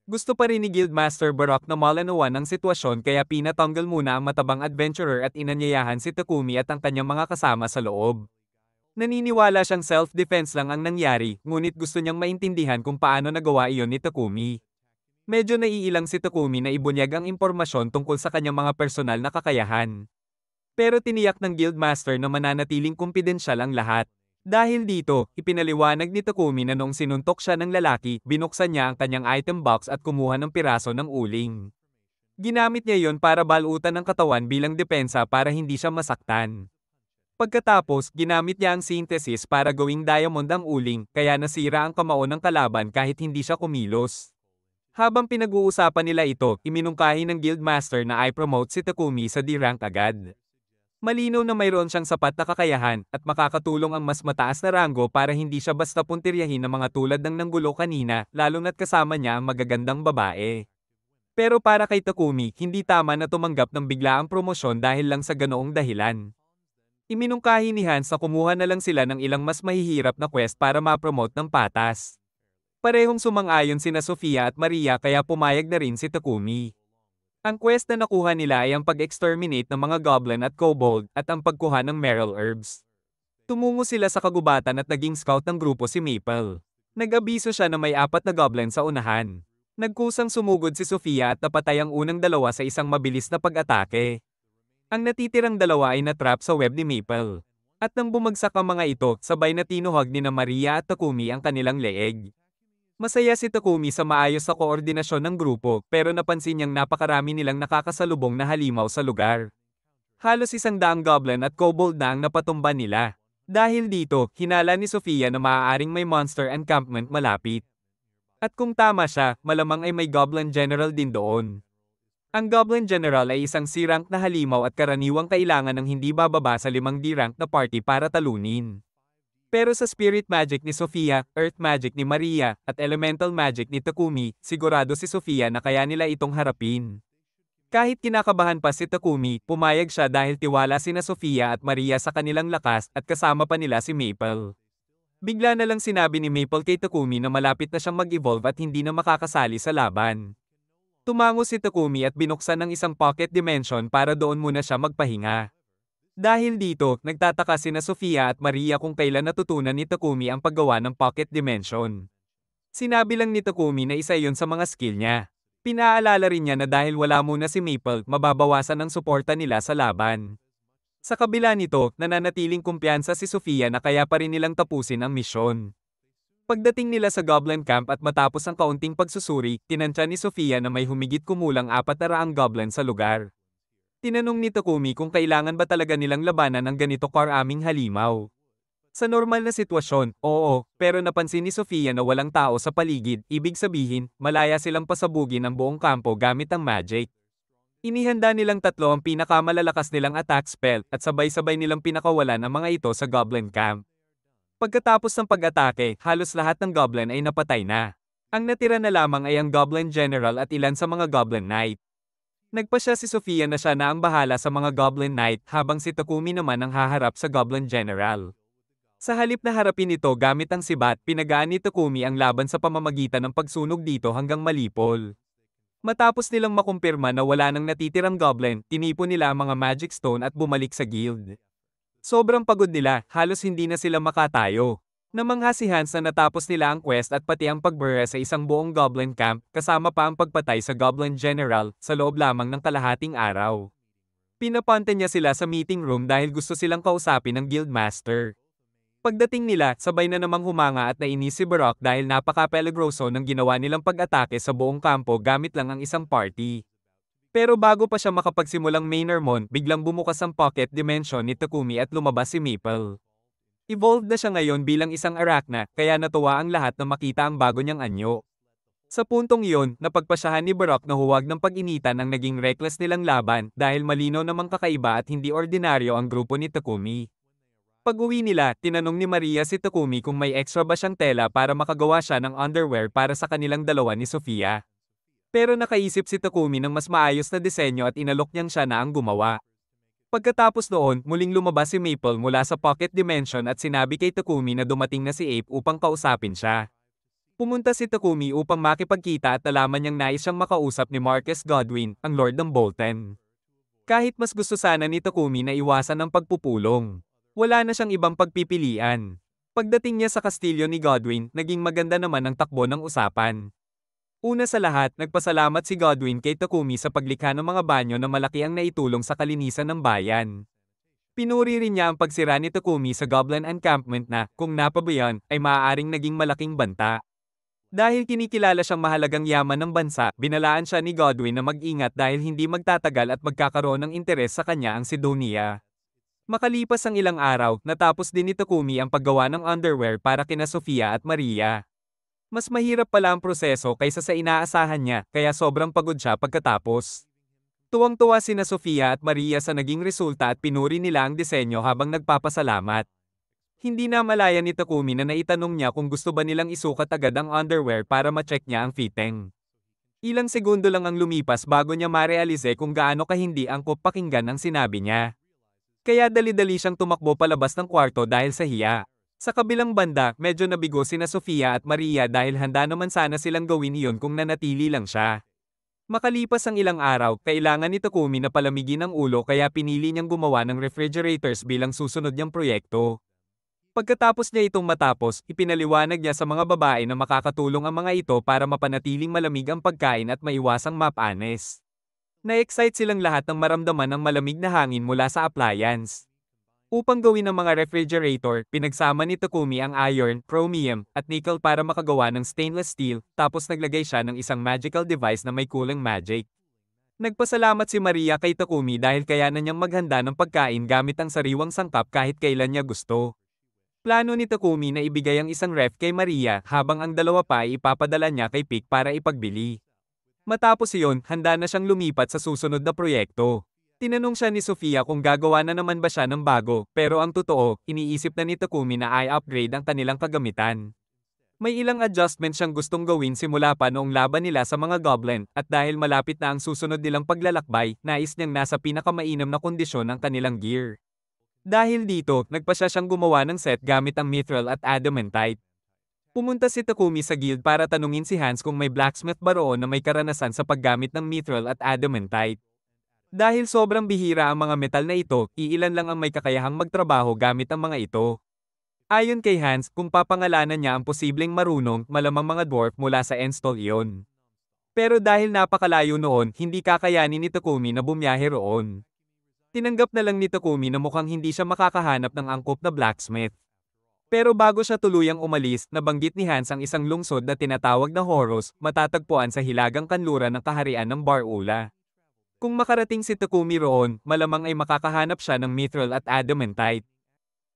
Gusto pa rin ni Guildmaster Baroque na malanawan ang sitwasyon kaya pinatanggal muna ang matabang adventurer at inanyayahan si Takumi at ang kanyang mga kasama sa loob. Naniniwala siyang self-defense lang ang nangyari, ngunit gusto niyang maintindihan kung paano nagawa iyon ni Takumi. Medyo naiilang si Takumi na ibunyag ang impormasyon tungkol sa kanyang mga personal na kakayahan. Pero tiniyak ng Guildmaster na mananatiling kumpidensyal ang lahat. Dahil dito, ipinaliwanag ni Takumi na noong sinuntok siya ng lalaki, binuksan niya ang kanyang item box at kumuha ng piraso ng uling. Ginamit niya yon para balutan ang katawan bilang depensa para hindi siya masaktan. Pagkatapos, ginamit niya ang synthesis para gawing diamond ang uling, kaya nasira ang kamao ng kalaban kahit hindi siya kumilos. Habang pinag-uusapan nila ito, iminungkahi ng Guildmaster na i-promote si Takumi sa D-rank agad. Malinaw na mayroon siyang sapat na kakayahan, at makakatulong ang mas mataas na ranggo para hindi siya basta puntiryahin ng mga tulad ng nanggulo kanina, lalo na't kasama niya ang magagandang babae. Pero para kay Takumi, hindi tama na tumanggap ng biglaang promosyon dahil lang sa ganoong dahilan. Iminungkahi ni Hans na kumuha na lang sila ng ilang mas mahihirap na quest para ma-promote ng patas. Parehong sumang-ayon sina Sofia at Maria kaya pumayag na rin si Takumi. Ang quest na nakuha nila ay ang pag-exterminate ng mga goblin at kobold at ang pagkuha ng merle herbs. Tumungo sila sa kagubatan at naging scout ng grupo si Maple. Nag-abiso siya na may 4 na goblin sa unahan. Nagkusang sumugod si Sofia at napatay ang unang dalawa sa isang mabilis na pag-atake. Ang natitirang dalawa ay natrap sa web ni Maple. At nang bumagsak ang mga ito, sabay na tinuhag ni na Maria at Takumi ang kanilang leeg. Masaya si Takumi sa maayos sa koordinasyon ng grupo, pero napansin niyang napakarami nilang nakakasalubong na halimaw sa lugar. Halos 100 goblin at kobold na ang napatumba nila. Dahil dito, hinala ni Sofia na maaaring may monster encampment malapit. At kung tama siya, malamang ay may goblin general din doon. Ang Goblin General ay isang C-rank na halimaw at karaniwang kailangan ng hindi bababa sa 5 D-rank na party para talunin. Pero sa Spirit Magic ni Sofia, Earth Magic ni Maria, at Elemental Magic ni Takumi, sigurado si Sofia na kaya nila itong harapin. Kahit kinakabahan pa si Takumi, pumayag siya dahil tiwala sina Sofia at Maria sa kanilang lakas at kasama pa nila si Maple. Bigla na lang sinabi ni Maple kay Takumi na malapit na siyang mag-evolve at hindi na makakasali sa laban. Tumango si Takumi at binuksan ng isang pocket dimension para doon muna siya magpahinga. Dahil dito, nagtataka sina Sofia at Maria kung kailan natutunan ni Takumi ang paggawa ng pocket dimension. Sinabi lang ni Takumi na isa yon sa mga skill niya. Pinaalala rin niya na dahil wala muna si Maple, mababawasan ang suporta nila sa laban. Sa kabila nito, nananatiling kumpiyansa si Sofia na kaya pa rin nilang tapusin ang misyon. Pagdating nila sa Goblin Camp at matapos ang kaunting pagsusuri, tinantya ni Sofia na may humigit kumulang 400 goblin sa lugar. Tinanong ni Takumi kung kailangan ba talaga nilang labanan ng ganito karaming halimaw. Sa normal na sitwasyon, oo, pero napansin ni Sofia na walang tao sa paligid, ibig sabihin, malaya silang pasabugin ang buong kampo gamit ang magic. Inihanda nilang tatlo ang pinakamalalakas nilang attack spell at sabay-sabay nilang pinakawalan ang mga ito sa Goblin Camp. Pagkatapos ng pag-atake, halos lahat ng goblin ay napatay na. Ang natira na lamang ay ang Goblin General at ilan sa mga Goblin Knight. Nagpasya si Sofia na siya na ang bahala sa mga Goblin Knight habang si Takumi naman ang haharap sa Goblin General. Sa halip na harapin ito gamit ang sibat, pinagaan ni Takumi ang laban sa pamamagitan ng pagsunog dito hanggang malipol. Matapos nilang makumpirma na wala nang natitirang goblin, tinipon nila ang mga magic stone at bumalik sa guild. Sobrang pagod nila, halos hindi na sila makatayo. Namangha si Hans na natapos nila ang quest at pati ang pagbura sa isang buong goblin camp, kasama pa ang pagpatay sa Goblin General, sa loob lamang ng kalahating araw. Pinapante niya sila sa meeting room dahil gusto silang kausapin ng guildmaster. Pagdating nila, sabay na namang humanga at nainis si Barak dahil napaka-peligroso ng ginawa nilang pag-atake sa buong kampo gamit lang ang isang party. Pero bago pa siya makapagsimulang Mainermon, biglang bumukas ang pocket dimension ni Takumi at lumabas si Maple. Evolved na siya ngayon bilang isang Arachna, kaya natuwa ang lahat na makita ang bago niyang anyo. Sa puntong iyon, napagpasyahan ni Barak na huwag ng pag-initan ang naging reckless nilang laban dahil malinaw namang kakaiba at hindi ordinaryo ang grupo ni Takumi. Pag-uwi nila, tinanong ni Maria si Takumi kung may extra ba siyang tela para makagawa siya ng underwear para sa kanilang dalawa ni Sofia. Pero nakaisip si Takumi ng mas maayos na disenyo at inalok niyang siya na ang gumawa. Pagkatapos noon, muling lumabas si Maple mula sa pocket dimension at sinabi kay Takumi na dumating na si Ape upang kausapin siya. Pumunta si Takumi upang makipagkita at nalaman niyang nais siyang makausap ni Marcus Godwin, ang Lord ng Bolton. Kahit mas gusto sana ni Takumi na iwasan ang pagpupulong. Wala na siyang ibang pagpipilian. Pagdating niya sa kastilyo ni Godwin, naging maganda naman ang takbo ng usapan. Una sa lahat, nagpasalamat si Godwin kay Takumi sa paglikha ng mga banyo na malaki ang naitulong sa kalinisan ng bayan. Pinuri rin niya ang pagsira ni Takumi sa Goblin Encampment na, kung napabayan, ay maaaring naging malaking banta. Dahil kinikilala siyang mahalagang yaman ng bansa, binalaan siya ni Godwin na mag-ingat dahil hindi magtatagal at magkakaroon ng interes sa kanya ang Sidonia. Makalipas ang ilang araw, natapos din ni Takumi ang paggawa ng underwear para kina Sofia at Maria. Mas mahirap pala ang proseso kaysa sa inaasahan niya, kaya sobrang pagod siya pagkatapos. Tuwang-tuwa sina Sofia at Maria sa naging resulta at pinuri nila ang disenyo habang nagpapasalamat. Hindi na malaya ni Takumi na naitanong niya kung gusto ba nilang isukat agad ang underwear para ma-check niya ang fitting. Ilang segundo lang ang lumipas bago niya marealize kung gaano kahindi angkop pakinggan ang sinabi niya. Kaya dali-dali siyang tumakbo palabas ng kwarto dahil sa hiya. Sa kabilang banda, medyo nabigo sina Sofia at Maria dahil handa naman sana silang gawin iyon kung nanatili lang siya. Makalipas ang ilang araw, kailangan ni Takumi na palamigin ang ulo kaya pinili niyang gumawa ng refrigerators bilang susunod niyang proyekto. Pagkatapos niya itong matapos, ipinaliwanag niya sa mga babae na makakatulong ang mga ito para mapanatiling malamig ang pagkain at maiwasang mapanis. Na-excite silang lahat ng maramdaman ng malamig na hangin mula sa appliance. Upang gawin ang mga refrigerator, pinagsama ni Takumi ang iron, chromium, at nickel para makagawa ng stainless steel, tapos naglagay siya ng isang magical device na may cooling magic. Nagpasalamat si Maria kay Takumi dahil kayanan niyang maghanda ng pagkain gamit ang sariwang sangkap kahit kailan niya gusto. Plano ni Takumi na ibigay ang isang ref kay Maria habang ang dalawa pa ay ipapadala niya kay Pick para ipagbili. Matapos iyon, handa na siyang lumipat sa susunod na proyekto. Tinanong siya ni Sofia kung gagawa na naman ba siya ng bago, pero ang totoo, iniisip na ni Takumi na i-upgrade ang kanilang kagamitan. May ilang adjustment siyang gustong gawin simula pa noong laban nila sa mga goblin, at dahil malapit na ang susunod nilang paglalakbay, nais niyang nasa pinakamainam na kondisyon ang kanilang gear. Dahil dito, nagpa siyang gumawa ng set gamit ang mithril at adamantite. Pumunta si Takumi sa guild para tanungin si Hans kung may blacksmith ba roon na may karanasan sa paggamit ng mithril at adamantite. Dahil sobrang bihira ang mga metal na ito, iilan lang ang may kakayahang magtrabaho gamit ang mga ito. Ayon kay Hans, kung papangalanan niya ang posibleng marunong, malamang mga dwarf mula sa Enstall iyon. Pero dahil napakalayo noon, hindi kakayanin ni Takumi na bumiyahe roon. Tinanggap na lang ni Takumi na mukhang hindi siya makakahanap ng angkop na blacksmith. Pero bago siya tuluyang umalis, nabanggit ni Hans ang isang lungsod na tinatawag na Horos, matatagpuan sa hilagang kanluran ng kaharian ng Bar-Ula. Kung makarating si Takumi roon, malamang ay makakahanap siya ng mithril at adamantite.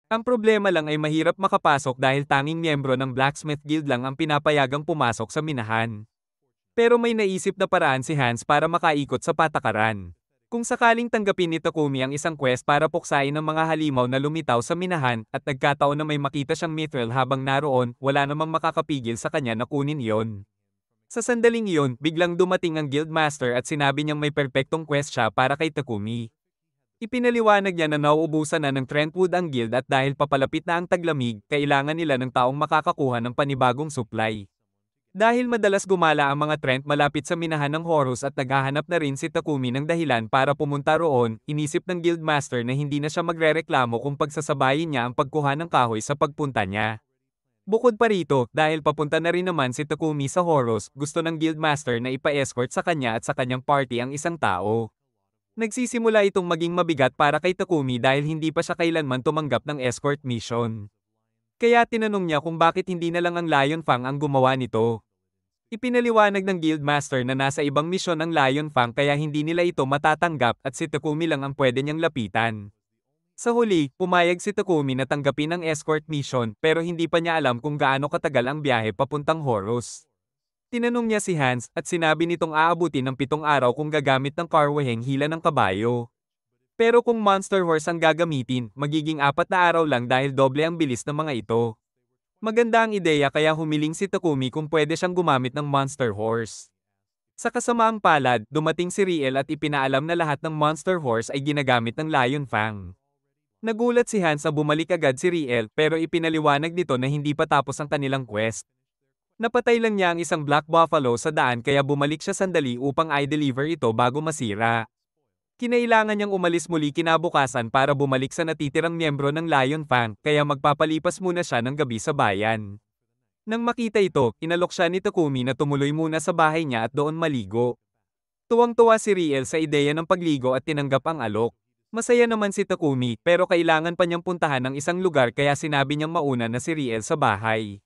Ang problema lang ay mahirap makapasok dahil tanging miyembro ng Blacksmith Guild lang ang pinapayagang pumasok sa minahan. Pero may naisip na paraan si Hans para makaikot sa patakaran. Kung sakaling tanggapin ni Takumi ang isang quest para puksain ang mga halimaw na lumitaw sa minahan, at nagkataon na may makita siyang mithril habang naroon, wala namang makakapigil sa kanya na kunin iyon. Sa sandaling iyon, biglang dumating ang guildmaster at sinabi niyang may perpektong quest siya para kay Takumi. Ipinaliwanag niya na nauubusan na ng Trentwood ang guild at dahil papalapit na ang taglamig, kailangan nila ng taong makakakuha ng panibagong supply. Dahil madalas gumala ang mga Trent malapit sa minahan ng Horus at naghahanap na rin si Takumi ng dahilan para pumunta roon, inisip ng guildmaster na hindi na siya magrereklamo kung pagsasabayin niya ang pagkuha ng kahoy sa pagpunta niya. Bukod pa rito, dahil papunta na rin naman si Takumi sa Horus, gusto ng guildmaster na ipa-escort sa kanya at sa kanyang party ang isang tao. Nagsisimula itong maging mabigat para kay Takumi dahil hindi pa siya kailanman tumanggap ng escort mission. Kaya tinanong niya kung bakit hindi na lang ang Lion Fang ang gumawa nito. Ipinaliwanag ng guildmaster na nasa ibang misyon ang Lion Fang kaya hindi nila ito matatanggap at si Takumi lang ang pwede niyang lapitan. Sa huli, pumayag si Takumi na tanggapin ang escort mission pero hindi pa niya alam kung gaano katagal ang biyahe papuntang Horus. Tinanong niya si Hans at sinabi nitong aabutin ng 7 araw kung gagamit ng karwaheng hila ng kabayo. Pero kung monster horse ang gagamitin, magiging 4 na araw lang dahil doble ang bilis ng mga ito. Maganda ang ideya kaya humiling si Takumi kung pwede siyang gumamit ng monster horse. Sa kasamaang palad, dumating si Riel at ipinaalam na lahat ng monster horse ay ginagamit ng Lion Fang. Nagulat si Hans na bumalik agad si Riel pero ipinaliwanag nito na hindi pa tapos ang kanilang quest. Napatay lang niya ang isang black buffalo sa daan kaya bumalik siya sandali upang i-deliver ito bago masira. Kinailangan niyang umalis muli kinabukasan para bumalik sa natitirang miyembro ng Lion Fang kaya magpapalipas muna siya ng gabi sa bayan. Nang makita ito, inalok siya ni Takumi na tumuloy muna sa bahay niya at doon maligo. Tuwang-tuwa si Riel sa ideya ng pagligo at tinanggap ang alok. Masaya naman si Takumi pero kailangan pa niyang puntahan ng isang lugar kaya sinabi niyang mauna na si Riel sa bahay.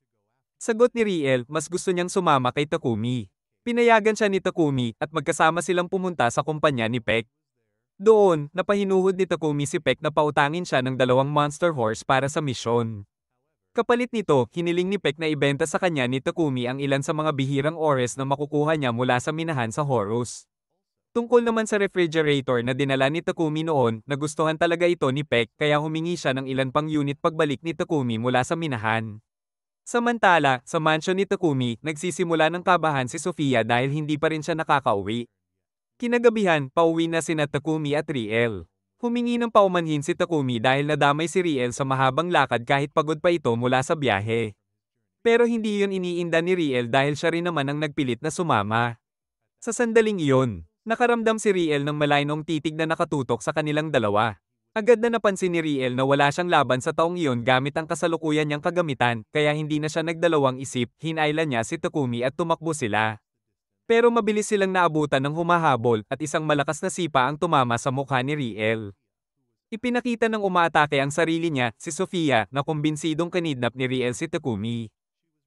Sagot ni Riel, mas gusto niyang sumama kay Takumi. Pinayagan siya ni Takumi at magkasama silang pumunta sa kumpanya ni Peck. Doon, napahinuhod ni Takumi si Peck na pautangin siya ng 2 monster horse para sa misyon. Kapalit nito, hiniling ni Peck na ibenta sa kanya ni Takumi ang ilan sa mga bihirang ores na makukuha niya mula sa minahan sa Horus. Tungkol naman sa refrigerator na dinala ni Takumi noon, nagustuhan talaga ito ni Peck kaya humingi siya ng ilan pang unit pagbalik ni Takumi mula sa minahan. Samantala, sa mansion ni Takumi, nagsisimula ng kabahan si Sofia dahil hindi pa rin siya nakakauwi. Kinagabihan, pauwi na sina Takumi at Riel. Humingi ng paumanhin si Takumi dahil nadamay si Riel sa mahabang lakad kahit pagod pa ito mula sa biyahe. Pero hindi yun iniinda ni Riel dahil siya rin naman ang nagpilit na sumama. Sa sandaling iyon, nakaramdam si Riel ng malaynong titig na nakatutok sa kanilang dalawa. Agad na napansin ni Riel na wala siyang laban sa taong iyon gamit ang kasalukuyan niyang kagamitan, kaya hindi na siya nagdalawang isip, hinailan niya si Takumi at tumakbo sila. Pero mabilis silang naabutan ng humahabol at isang malakas na sipa ang tumama sa mukha ni Riel. Ipinakita ng umaatake ang sarili niya, si Sofia, na kumbinsidong kinidnap ni Riel si Takumi.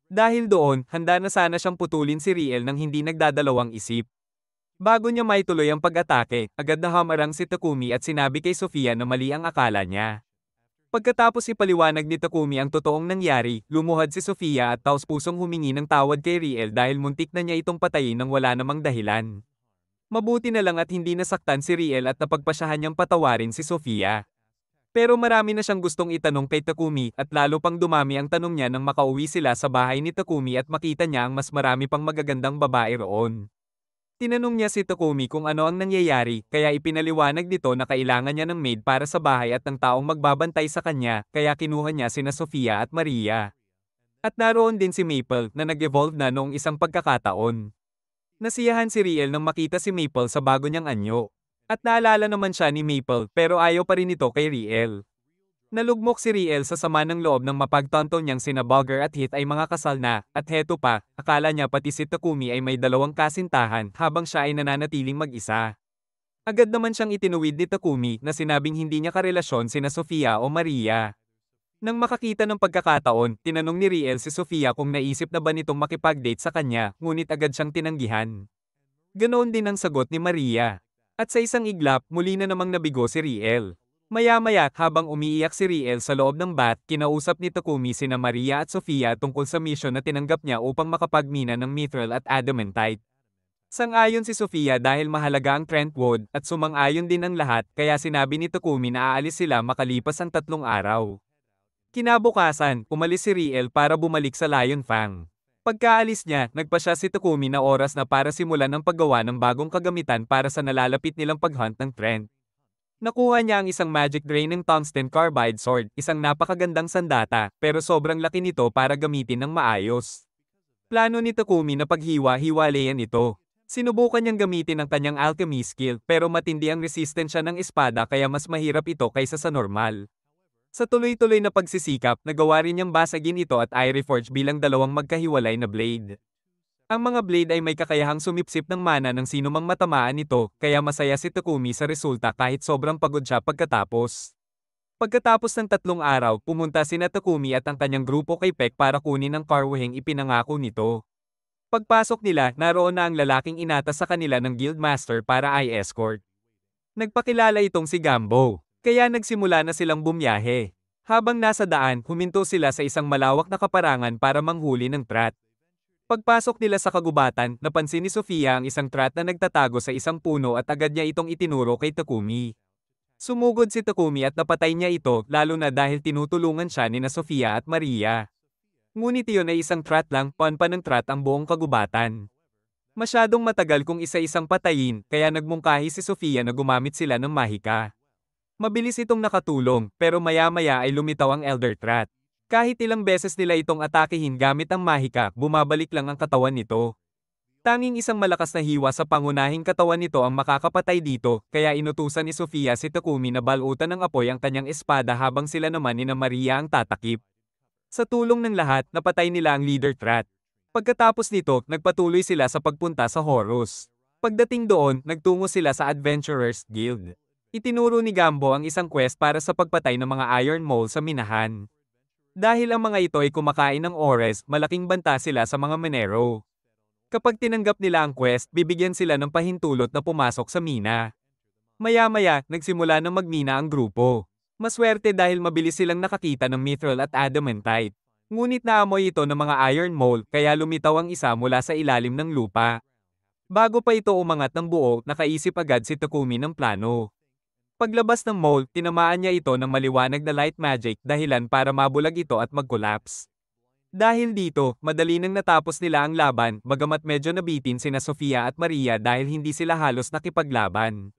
Dahil doon, handa na sana siyang putulin si Riel nang hindi nagdadalawang isip. Bago niya maituloy ang pag-atake, agad na hamarang si Takumi at sinabi kay Sofia na mali ang akala niya. Pagkatapos ipaliwanag ni Takumi ang totoong nangyari, lumuhad si Sofia at taos-pusong humingi ng tawad kay Riel dahil muntik na niya itong patayin nang wala namang dahilan. Mabuti na lang at hindi nasaktan si Riel at napagpasyahan niyang patawarin si Sofia. Pero marami na siyang gustong itanong kay Takumi at lalo pang dumami ang tanong niya nang makauwi sila sa bahay ni Takumi at makita niya ang mas marami pang magagandang babae roon. Tinanong niya si Takumi kung ano ang nangyayari, kaya ipinaliwanag nito na kailangan niya ng maid para sa bahay at ng taong magbabantay sa kanya, kaya kinuha niya sina Sofia at Maria. At naroon din si Maple na nag-evolve na noong isang pagkakataon. Nasiyahan si Riel nang makita si Maple sa bago niyang anyo. At naalala naman siya ni Maple pero ayaw pa rin ito kay Riel. Nalugmok si Riel sa sama ng loob ng mapagtanto niyang sina Bogger at Hit ay mga kasal na, at heto pa, akala niya pati si Takumi ay may dalawang kasintahan habang siya ay nananatiling mag-isa. Agad naman siyang itinuwid ni Takumi na sinabing hindi niya karelasyon sina Sofia o Maria. Nang makakita ng pagkakataon, tinanong ni Riel si Sofia kung naisip na ba nitong makipag-date sa kanya, ngunit agad siyang tinanggihan. Ganoon din ang sagot ni Maria. At sa isang iglap, muli na namang nabigo si Riel. Maya-maya, habang umiiyak si Riel sa loob ng bath, kinausap ni Takumi sina Maria at Sofia tungkol sa mission na tinanggap niya upang makapagmina ng mithril at adamantite. Sang-ayon si Sofia dahil mahalaga ang Trentwood at sumang-ayon din ang lahat kaya sinabi ni Takumi na aalis sila makalipas ang 3 araw. Kinabukasan, umalis si Riel para bumalik sa Lion Fang. Pagkaalis niya, nagpa siya si Takumi na oras na para simulan ang paggawa ng bagong kagamitan para sa nalalapit nilang paghunt ng Trent. Nakuha niya ang isang magic draining tungsten carbide sword, isang napakagandang sandata, pero sobrang laki nito para gamitin ng maayos. Plano ni Takumi na paghiwa-hiwalayan ito. Sinubukan niyang gamitin ang kanyang alchemy skill pero matindi ang resistensya ng espada kaya mas mahirap ito kaysa sa normal. Sa tuloy-tuloy na pagsisikap, nagawa rin niyang basagin ito at i-reforge bilang dalawang magkahiwalay na blade. Ang mga blade ay may kakayahang sumipsip ng mana ng sinumang matamaan nito, kaya masaya si Takumi sa resulta kahit sobrang pagod siya pagkatapos. Pagkatapos ng 3 araw, pumunta sina Takumi at ang kanyang grupo kay Peck para kunin ang karwaheng ipinangako nito. Pagpasok nila, naroon na ang lalaking inata sa kanila ng guildmaster para i-escort. Nagpakilala itong si Gambo. Kaya nagsimula na silang bumiyahe. Habang nasa daan, huminto sila sa isang malawak na kaparangan para manghuli ng trat. Pagpasok nila sa kagubatan, napansin ni Sofia ang isang trat na nagtatago sa isang puno at agad niya itong itinuro kay Takumi. Sumugod si Takumi at napatay niya ito, lalo na dahil tinutulungan siya ni na Sofia at Maria. Ngunit iyon ay isang trat lang, panpa ng trat ang buong kagubatan. Masyadong matagal kung isa-isang patayin, kaya nagmungkahi si Sofia na gumamit sila ng mahika. Mabilis itong nakatulong, pero maya-maya ay lumitaw ang Elder Trat. Kahit ilang beses nila itong atakihin gamit ang mahika, bumabalik lang ang katawan nito. Tanging isang malakas na hiwa sa pangunahing katawan nito ang makakapatay dito, kaya inutusan ni Sofia si Takumi na balutan ng apoy ang kanyang espada habang sila naman ni na Maria ang tatakip. Sa tulong ng lahat, napatay nila ang Leader Trat. Pagkatapos nito, nagpatuloy sila sa pagpunta sa Horus. Pagdating doon, nagtungo sila sa Adventurers Guild. Itinuro ni Gambo ang isang quest para sa pagpatay ng mga Iron Mole sa minahan. Dahil ang mga ito ay kumakain ng ores, malaking banta sila sa mga minero. Kapag tinanggap nila ang quest, bibigyan sila ng pahintulot na pumasok sa mina. Maya-maya, nagsimula ng magmina ang grupo. Maswerte dahil mabilis silang nakakita ng mithril at adamantite. Ngunit naamoy ito ng mga Iron Mole, kaya lumitaw ang isa mula sa ilalim ng lupa. Bago pa ito umangat ng buo, nakaisip agad si Takumi ng plano. Paglabas ng mole, tinamaan niya ito ng maliwanag na light magic dahilan para mabulag ito at mag-collapse. Dahil dito, madali nang natapos nila ang laban, bagamat medyo nabitin sina Sofia at Maria dahil hindi sila halos nakipaglaban.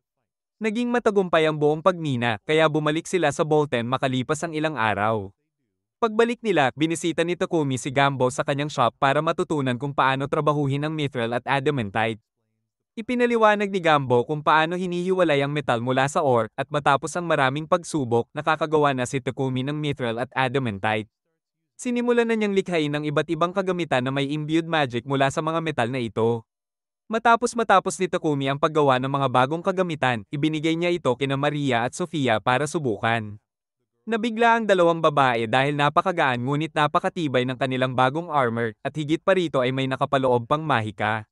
Naging matagumpay ang buong pagmina, kaya bumalik sila sa Bolton makalipas ang ilang araw. Pagbalik nila, binisita ni Takumi si Gambo sa kanyang shop para matutunan kung paano trabahuhin ang mithril at adamantite. Ipinaliwanag ni Gambo kung paano hinihiwalay ang metal mula sa ore at matapos ang maraming pagsubok, nakakagawa na si Takumi ng mithril at adamantite. Sinimulan na niyang likhain ang iba't ibang kagamitan na may imbued magic mula sa mga metal na ito. Matapos ni Takumi ang paggawa ng mga bagong kagamitan, ibinigay niya ito kina Maria at Sofia para subukan. Nabigla ang dalawang babae dahil napakagaan ngunit napakatibay ng kanilang bagong armor at higit pa rito ay may nakapaloob pang mahika.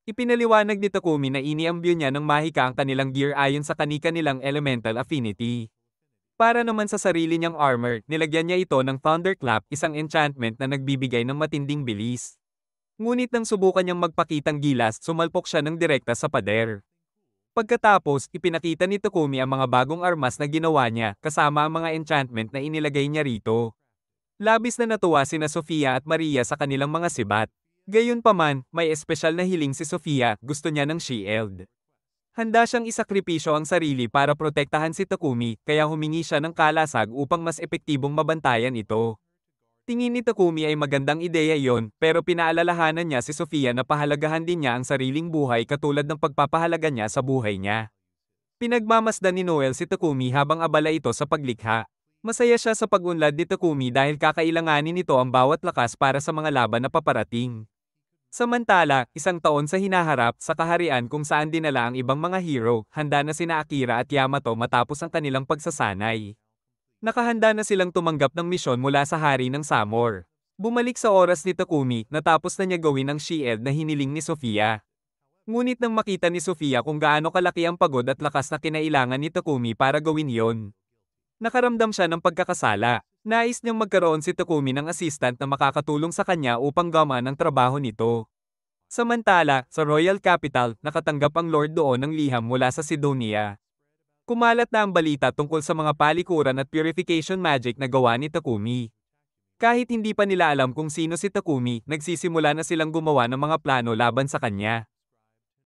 Ipinaliwanag ni Takumi na iniambyo niya ng mahika ang kanilang gear ayon sa kani-kanilang elemental affinity. Para naman sa sarili niyang armor, nilagyan niya ito ng Thunderclap, isang enchantment na nagbibigay ng matinding bilis. Ngunit nang subukan niyang magpakitang gilas, sumalpok siya ng direkta sa pader. Pagkatapos, ipinakita ni Takumi ang mga bagong armas na ginawa niya, kasama ang mga enchantment na inilagay niya rito. Labis na natuwa sina Sofia at Maria sa kanilang mga sibat. Gayunpaman, may espesyal na hiling si Sofia, gusto niya ng shield. Handa siyang isakripisyo ang sarili para protektahan si Takumi, kaya humingi siya ng kalasag upang mas epektibong mabantayan ito. Tingin ni Takumi ay magandang ideya yon, pero pinaalalahanan niya si Sofia na pahalagahan din niya ang sariling buhay katulad ng pagpapahalaga niya sa buhay niya. Pinagmamasdan ni Noel si Takumi habang abala ito sa paglikha. Masaya siya sa pag-unlad ni Takumi dahil kakailanganin nito ang bawat lakas para sa mga laban na paparating. Samantala, isang taon sa hinaharap sa kaharian kung saan dinala ang ibang mga hero, handa na sina Akira at Yamato matapos ang kanilang pagsasanay. Nakahanda na silang tumanggap ng misyon mula sa hari ng Samor. Bumalik sa oras ni Takumi, natapos na niya gawin ang shield na hiniling ni Sofia. Ngunit nang makita ni Sofia kung gaano kalaki ang pagod at lakas na kinailangan ni Takumi para gawin yon, nakaramdam siya ng pagkakasala. Nais niyang magkaroon si Takumi ng assistant na makakatulong sa kanya upang gamaan ang trabaho nito. Samantala, sa Royal Capital, nakatanggap ang Lord doon ng liham mula sa Sidonia. Kumalat na ang balita tungkol sa mga palikuran at purification magic na gawa ni Takumi. Kahit hindi pa nila alam kung sino si Takumi, nagsisimula na silang gumawa ng mga plano laban sa kanya.